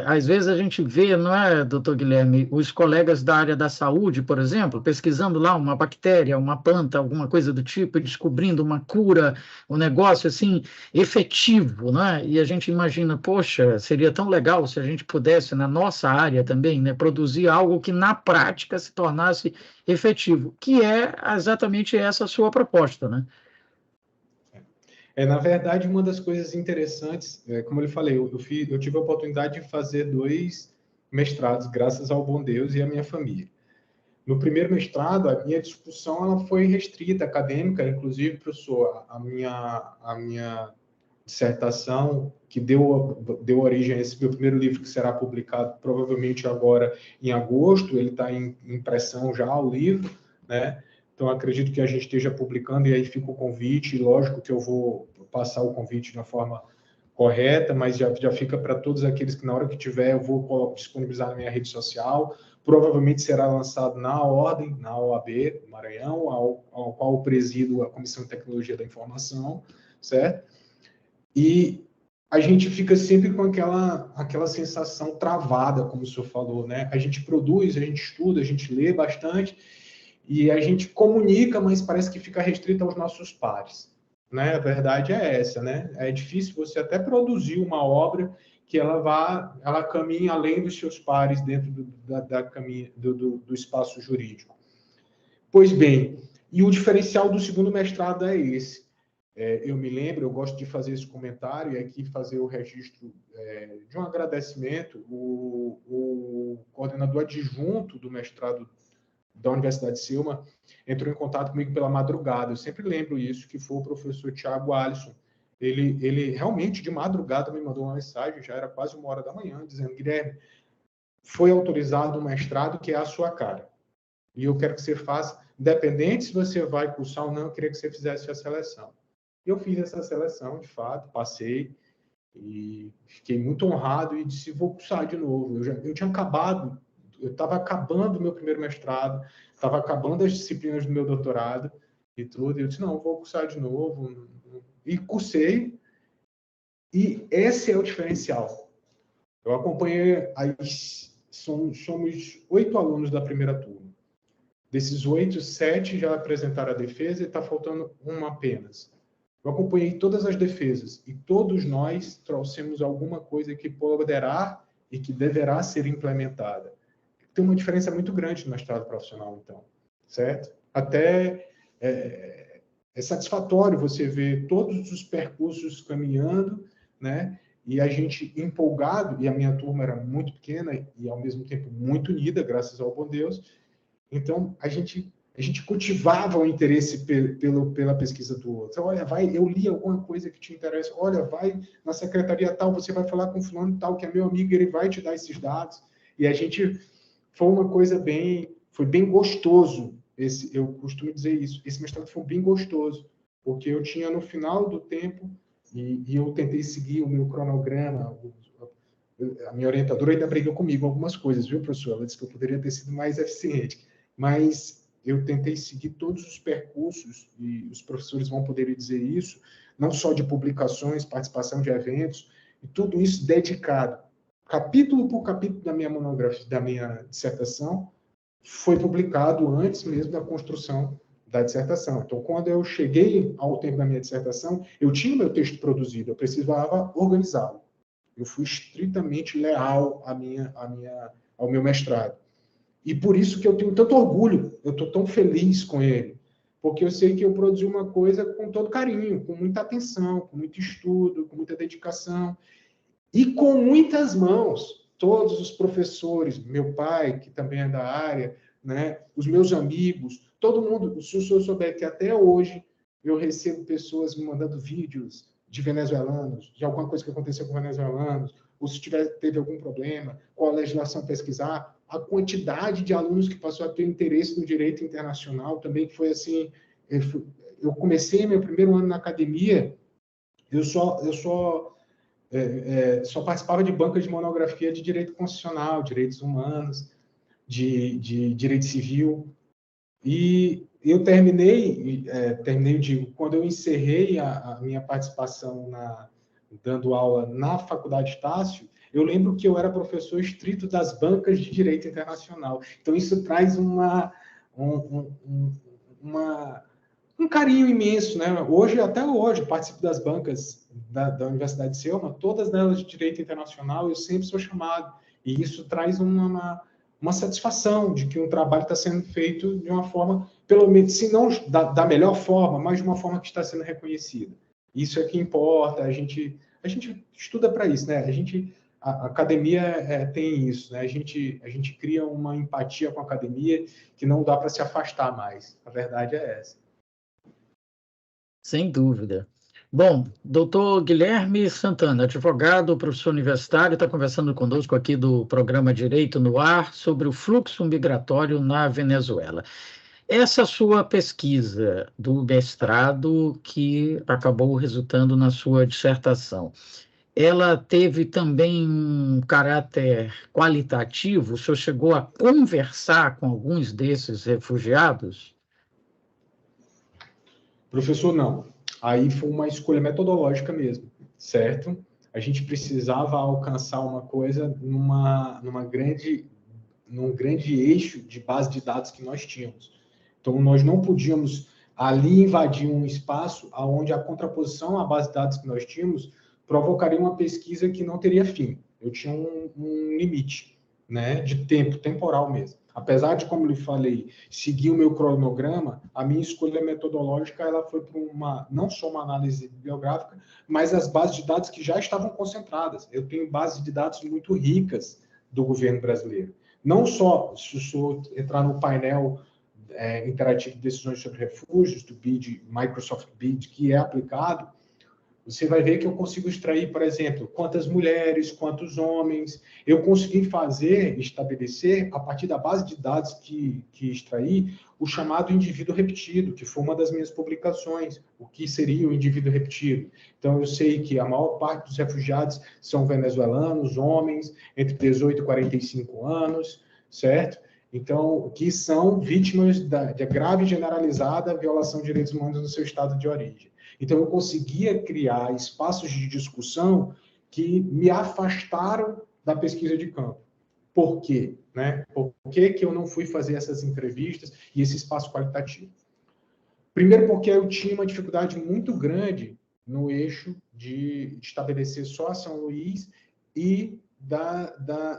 às vezes a gente vê, não é, doutor Guilherme, os colegas da área da saúde, por exemplo, pesquisando lá uma bactéria, uma planta, alguma coisa do tipo, e descobrindo uma cura, um negócio assim, efetivo, né? E a gente imagina, poxa, seria tão legal se a gente pudesse, na nossa área também, né, produzir algo que na prática se tornasse efetivo, que é exatamente essa a sua proposta, né? Na verdade, uma das coisas interessantes, como eu lhe falei, eu tive a oportunidade de fazer 2 mestrados, graças ao bom Deus e à minha família. No primeiro mestrado, a minha discussão ela foi restrita, acadêmica, inclusive, professor, a minha dissertação, que deu origem a esse meu primeiro livro, que será publicado provavelmente agora em agosto, ele está em impressão já, o livro, né? Então, acredito que a gente esteja publicando, e aí fica o convite, e lógico que eu vou passar o convite de uma forma correta, mas já fica para todos aqueles que, na hora que tiver, eu vou disponibilizar na minha rede social. Provavelmente será lançado na ordem, na OAB Maranhão, ao qual eu presido a Comissão de Tecnologia da Informação, certo? E a gente fica sempre com aquela sensação travada, como o senhor falou, né? A gente produz, a gente estuda, a gente lê bastante, e a gente comunica, mas parece que fica restrito aos nossos pares, né? A verdade é essa, né? É difícil você até produzir uma obra que ela caminhe além dos seus pares dentro do espaço jurídico. Pois bem, e o diferencial do segundo mestrado é esse. Eu me lembro, eu gosto de fazer esse comentário e aqui fazer o registro de um agradecimento. O coordenador adjunto do mestrado da Universidade de Selma entrou em contato comigo pela madrugada. Eu sempre lembro isso, que foi o professor Tiago Alisson. Ele realmente, de madrugada, me mandou uma mensagem, já era quase 1h da manhã, dizendo: Guilherme, foi autorizado um mestrado que é a sua cara. E eu quero que você faça, independente se você vai cursar ou não, eu queria que você fizesse a seleção. Eu fiz essa seleção, de fato, passei, e fiquei muito honrado e disse: vou cursar de novo. Eu tinha acabado, eu estava acabando o meu primeiro mestrado, estava acabando as disciplinas do meu doutorado e tudo, e eu disse: não, vou cursar de novo. E cursei, e esse é o diferencial. Eu acompanhei, somos 8 alunos da primeira turma. Desses 8, 7 já apresentaram a defesa e está faltando uma apenas. Eu acompanhei todas as defesas e todos nós trouxemos alguma coisa que poderá e que deverá ser implementada. Tem uma diferença muito grande no mestrado profissional, então, certo? Até é satisfatório você ver todos os percursos caminhando, né? E a gente empolgado, e a minha turma era muito pequena e, ao mesmo tempo, muito unida, graças ao bom Deus. Então, a gente cultivava o interesse pela pesquisa do outro. Olha, eu li alguma coisa que te interessa. Olha, vai na secretaria tal, você vai falar com fulano tal, que é meu amigo, ele vai te dar esses dados. E a gente foi uma coisa foi bem gostoso. Eu costumo dizer isso. Esse mestrado foi bem gostoso, porque eu tinha no final do tempo, e eu tentei seguir o meu cronograma. A minha orientadora ainda brigou comigo algumas coisas, viu, professor? Ela disse que eu poderia ter sido mais eficiente, mas eu tentei seguir todos os percursos, e os professores vão poder dizer isso, não só de publicações, participação de eventos, e tudo isso dedicado, capítulo por capítulo da minha monografia, da minha dissertação, foi publicado antes mesmo da construção da dissertação. Então, quando eu cheguei ao tempo da minha dissertação, eu tinha o meu texto produzido, eu precisava organizá-lo. Eu fui estritamente leal ao meu mestrado. E por isso que eu tenho tanto orgulho, eu estou tão feliz com ele, porque eu sei que eu produzi uma coisa com todo carinho, com muita atenção, com muito estudo, com muita dedicação, e com muitas mãos. Todos os professores, meu pai, que também é da área, né, os meus amigos, todo mundo, se o senhor souber que até hoje eu recebo pessoas me mandando vídeos de venezuelanos, de alguma coisa que aconteceu com venezuelanos, ou se teve algum problema, com a legislação pesquisar, a quantidade de alunos que passou a ter interesse no direito internacional também foi assim. Eu comecei meu primeiro ano na academia, eu só participava de bancas de monografia de direito constitucional, direitos humanos, de direito civil, e eu terminei, quando eu encerrei a minha participação dando aula na Faculdade Estácio, eu lembro que eu era professor estrito das bancas de direito internacional. Então, isso traz um carinho imenso, né? Até hoje, participo das bancas da Universidade de Selma, todas elas de direito internacional, eu sempre sou chamado. E isso traz uma satisfação de que um trabalho está sendo feito de uma forma, pelo menos, se não da melhor forma, mas de uma forma que está sendo reconhecida. Isso é que importa, a gente estuda para isso, né? A academia tem isso, né? A gente cria uma empatia com a academia que não dá para se afastar mais. A verdade é essa. Sem dúvida. Bom, doutor Guilherme Santana, advogado, professor universitário, está conversando conosco aqui do programa Direito no Ar sobre o fluxo migratório na Venezuela. Essa sua pesquisa do mestrado que acabou resultando na sua dissertação, ela teve também um caráter qualitativo? O senhor chegou a conversar com alguns desses refugiados? Professor, não. Aí foi uma escolha metodológica mesmo, certo? A gente precisava alcançar uma coisa num grande eixo de base de dados que nós tínhamos. Então, nós não podíamos ali invadir um espaço onde a contraposição à base de dados que nós tínhamos provocaria uma pesquisa que não teria fim. Eu tinha um limite, né, de tempo, temporal mesmo. Apesar de, como lhe falei, seguir o meu cronograma, a minha escolha metodológica ela foi para não só uma análise bibliográfica, mas as bases de dados que já estavam concentradas. Eu tenho bases de dados muito ricas do governo brasileiro. Não só, se o senhor entrar no painel interativo de decisões sobre refúgios, do BID, Microsoft BID, que é aplicado, você vai ver que eu consigo extrair, por exemplo, quantas mulheres, quantos homens. Eu consegui estabelecer, a partir da base de dados que extraí, o chamado indivíduo repetido, que foi uma das minhas publicações. O que seria o indivíduo repetido? Então, eu sei que a maior parte dos refugiados são venezuelanos, homens, entre 18 e 45 anos, certo? Então, que são vítimas de grave e generalizada violação de direitos humanos no seu estado de origem. Então, eu conseguia criar espaços de discussão que me afastaram da pesquisa de campo. Por quê? Né? Por que eu não fui fazer essas entrevistas e esse espaço qualitativo? Primeiro, porque eu tinha uma dificuldade muito grande no eixo de estabelecer só a São Luís e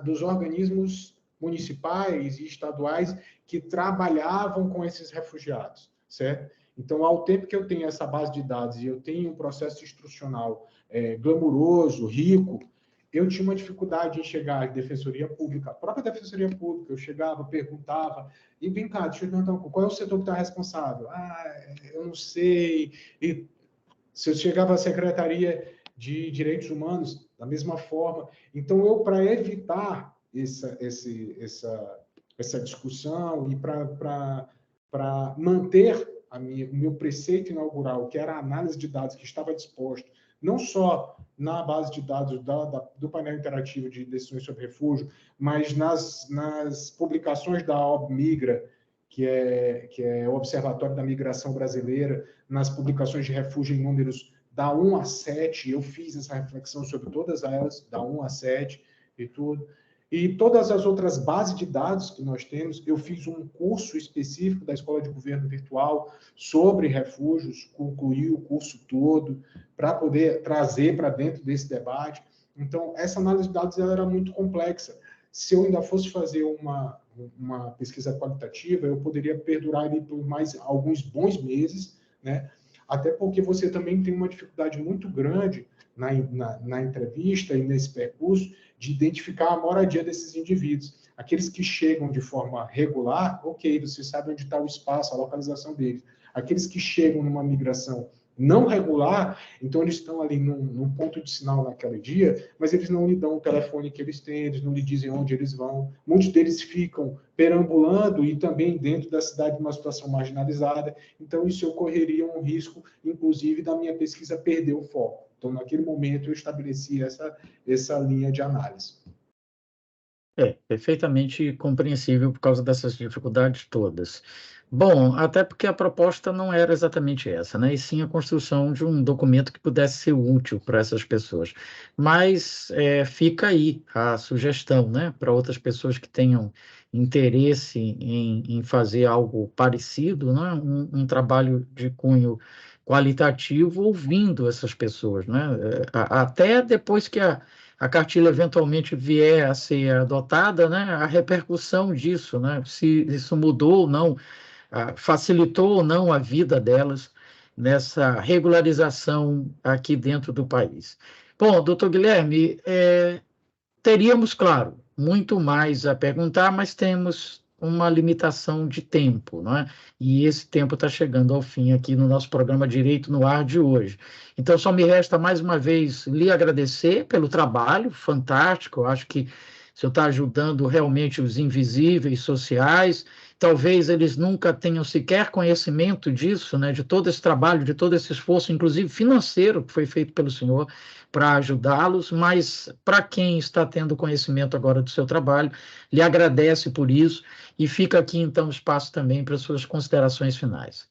dos organismos municipais e estaduais que trabalhavam com esses refugiados, certo? Então, ao tempo que eu tenho essa base de dados e eu tenho um processo instrucional glamuroso, rico, eu tinha uma dificuldade em chegar à Defensoria Pública, a própria Defensoria Pública. Eu chegava, perguntava, e vem cá, deixa eu perguntar, qual é o setor que está responsável? Eu não sei. E se eu chegava à Secretaria de Direitos Humanos, da mesma forma. Então, para evitar essa discussão e para manter o meu preceito inaugural, que era a análise de dados que estava disposto, não só na base de dados do painel interativo de decisões sobre refúgio, mas nas publicações da OBMigra, que é o Observatório da Migração Brasileira, nas publicações de refúgio em números da 1 a 7, eu fiz essa reflexão sobre todas elas, da 1 a 7 e tudo. E todas as outras bases de dados que nós temos, eu fiz um curso específico da Escola de Governo Virtual sobre refúgios, concluí o curso todo, para poder trazer para dentro desse debate. Então, essa análise de dados ela era muito complexa. Se eu ainda fosse fazer uma pesquisa qualitativa, eu poderia perdurar ali por mais alguns bons meses, né? Até porque você também tem uma dificuldade muito grande na entrevista e nesse percurso de identificar a moradia desses indivíduos. Aqueles que chegam de forma regular, ok, você sabe onde está o espaço, a localização deles. Aqueles que chegam numa migração não regular, então eles estão ali num ponto de sinal naquele dia, mas eles não lhe dão o telefone que eles têm, eles não lhe dizem onde eles vão. Muitos deles ficam perambulando e também dentro da cidade numa situação marginalizada. Então isso ocorreria um risco, inclusive, da minha pesquisa perder o foco. Então, naquele momento, eu estabeleci essa linha de análise. Perfeitamente compreensível por causa dessas dificuldades todas. Bom, até porque a proposta não era exatamente essa, né? E sim a construção de um documento que pudesse ser útil para essas pessoas. Mas fica aí a sugestão, né? Para outras pessoas que tenham interesse em fazer algo parecido, né? Um trabalho de cunho qualitativo ouvindo essas pessoas, né? Até depois que a cartilha eventualmente vier a ser adotada, né, a repercussão disso, né, se isso mudou ou não, facilitou ou não a vida delas nessa regularização aqui dentro do país. Bom, doutor Guilherme, teríamos, claro, muito mais a perguntar, mas temos uma limitação de tempo, não é? E esse tempo está chegando ao fim aqui no nosso programa Direito no Ar de hoje. Então, só me resta mais uma vez lhe agradecer pelo trabalho fantástico. Eu acho que o senhor está ajudando realmente os invisíveis sociais. Talvez eles nunca tenham sequer conhecimento disso, né? De todo esse trabalho, de todo esse esforço, inclusive financeiro, que foi feito pelo senhor para ajudá-los, mas para quem está tendo conhecimento agora do seu trabalho, lhe agradece por isso e fica aqui, então, espaço também para suas considerações finais.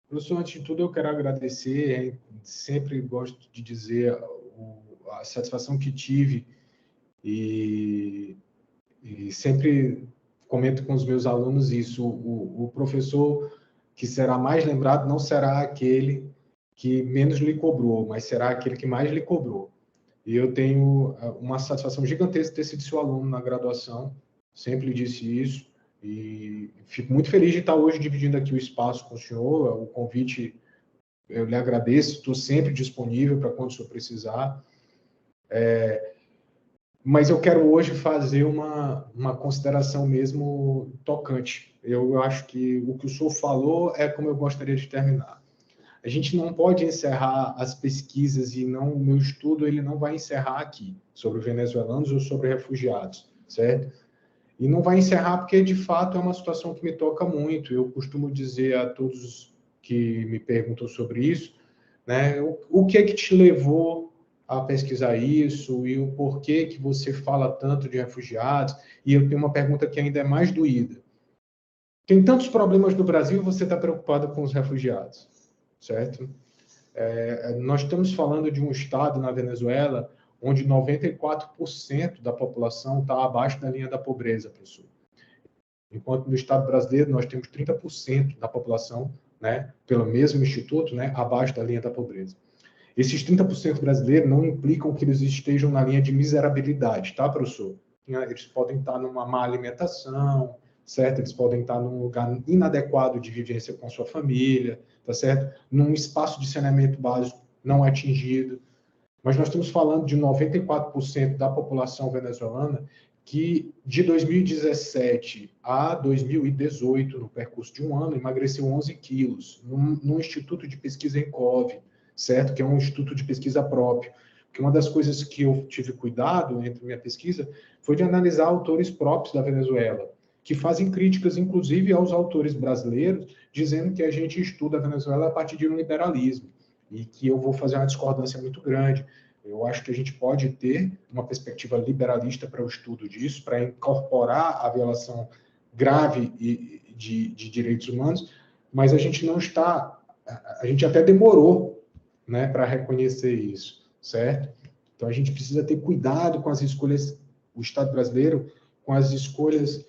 Professor, antes de tudo, eu quero agradecer, sempre gosto de dizer a satisfação que tive e sempre comento com os meus alunos isso, o professor que será mais lembrado não será aquele que menos lhe cobrou, mas será aquele que mais lhe cobrou. E eu tenho uma satisfação gigantesca de ter sido seu aluno na graduação, sempre lhe disse isso, e fico muito feliz de estar hoje dividindo aqui o espaço com o senhor, o convite, eu lhe agradeço, estou sempre disponível para quando o senhor precisar. Mas eu quero hoje fazer uma consideração mesmo tocante. Eu acho que o que o senhor falou é como eu gostaria de terminar. A gente não pode encerrar as pesquisas e o meu estudo ele não vai encerrar aqui sobre venezuelanos ou sobre refugiados, certo? E não vai encerrar porque, de fato, é uma situação que me toca muito. Eu costumo dizer a todos que me perguntam sobre isso, né, o que é que te levou a pesquisar isso e o porquê que você fala tanto de refugiados? E eu tenho uma pergunta que ainda é mais doída. Tem tantos problemas no Brasil e você está preocupado com os refugiados, certo? Nós estamos falando de um estado na Venezuela onde 94% da população está abaixo da linha da pobreza, professor. Enquanto no estado brasileiro nós temos 30% da população, né, pelo mesmo instituto, né, abaixo da linha da pobreza. Esses 30% brasileiros não implicam que eles estejam na linha de miserabilidade, tá, professor? Eles podem estar numa má alimentação, certo? Eles podem estar num lugar inadequado de vivência com a sua família, tá certo? Num espaço de saneamento básico não atingido. Mas nós estamos falando de 94% da população venezuelana que, de 2017 a 2018, no percurso de um ano, emagreceu 11 quilos, num instituto de pesquisa em COV, certo? Que é um instituto de pesquisa próprio. Porque uma das coisas que eu tive cuidado entre minha pesquisa foi de analisar autores próprios da Venezuela. que fazem críticas, inclusive, aos autores brasileiros, dizendo que a gente estuda a Venezuela a partir de um liberalismo, e que eu vou fazer uma discordância muito grande. Eu acho que a gente pode ter uma perspectiva liberalista para o estudo disso, para incorporar a violação grave de direitos humanos, mas a gente não está... A gente até demorou, né, para reconhecer isso, certo? Então, a gente precisa ter cuidado com as escolhas, o Estado brasileiro, com as escolhas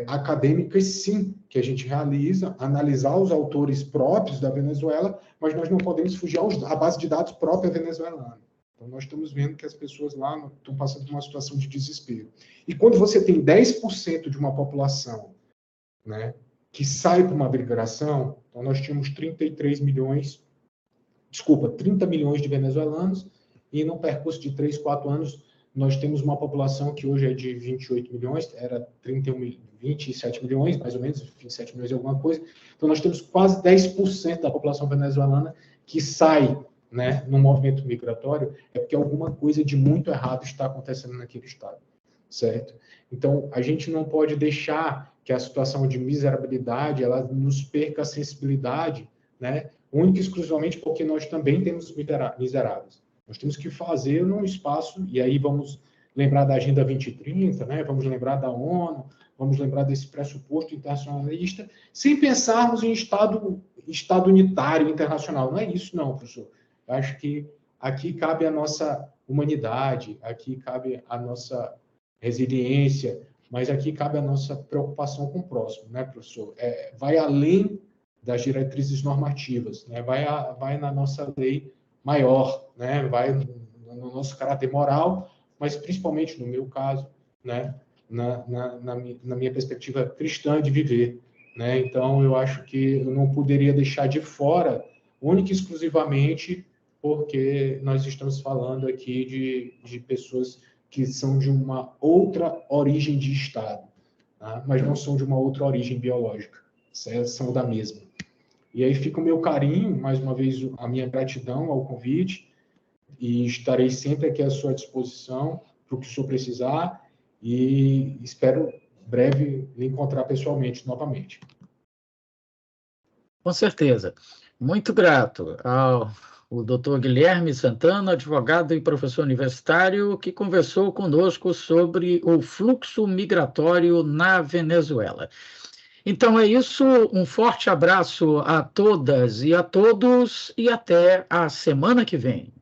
acadêmicas, sim, que a gente realiza, analisar os autores próprios da Venezuela, mas nós não podemos fugir à base de dados própria venezuelana. Então, nós estamos vendo que as pessoas lá estão passando por uma situação de desespero. E quando você tem 10% de uma população, né, que sai para uma migração, então nós tínhamos 30 milhões de venezuelanos, e num percurso de 3, 4 anos, nós temos uma população que hoje é de 28 milhões, era 27 milhões, mais ou menos, 27 milhões e alguma coisa. Então, nós temos quase 10% da população venezuelana que sai, né, no movimento migratório, é porque alguma coisa de muito errado está acontecendo naquele estado, certo? Então, a gente não pode deixar que a situação de miserabilidade, ela nos perca a sensibilidade, né, única e exclusivamente porque nós também temos miseráveis. Nós temos que fazer num espaço, e aí vamos lembrar da Agenda 2030, né? Vamos lembrar da ONU, vamos lembrar desse pressuposto internacionalista, sem pensarmos em Estado unitário internacional. Não é isso, não, professor. Eu acho que aqui cabe a nossa humanidade, aqui cabe a nossa resiliência, mas aqui cabe a nossa preocupação com o próximo, né, professor? Vai além das diretrizes normativas, né? Vai na nossa lei maior, né? Vai no nosso caráter moral, mas principalmente no meu caso, né? Na minha perspectiva cristã de viver, né? Então, eu acho que eu não poderia deixar de fora, única e exclusivamente, porque nós estamos falando aqui de pessoas que são de uma outra origem de Estado, tá? Mas não são de uma outra origem biológica, são da mesma. E aí fica o meu carinho, mais uma vez, a minha gratidão ao convite, e estarei sempre aqui à sua disposição para o que o senhor precisar, e espero breve lhe encontrar pessoalmente novamente. Com certeza. Muito grato ao Dr. Guilherme Santana, advogado e professor universitário, que conversou conosco sobre o fluxo migratório na Venezuela. Então é isso, um forte abraço a todas e a todos, e até a semana que vem.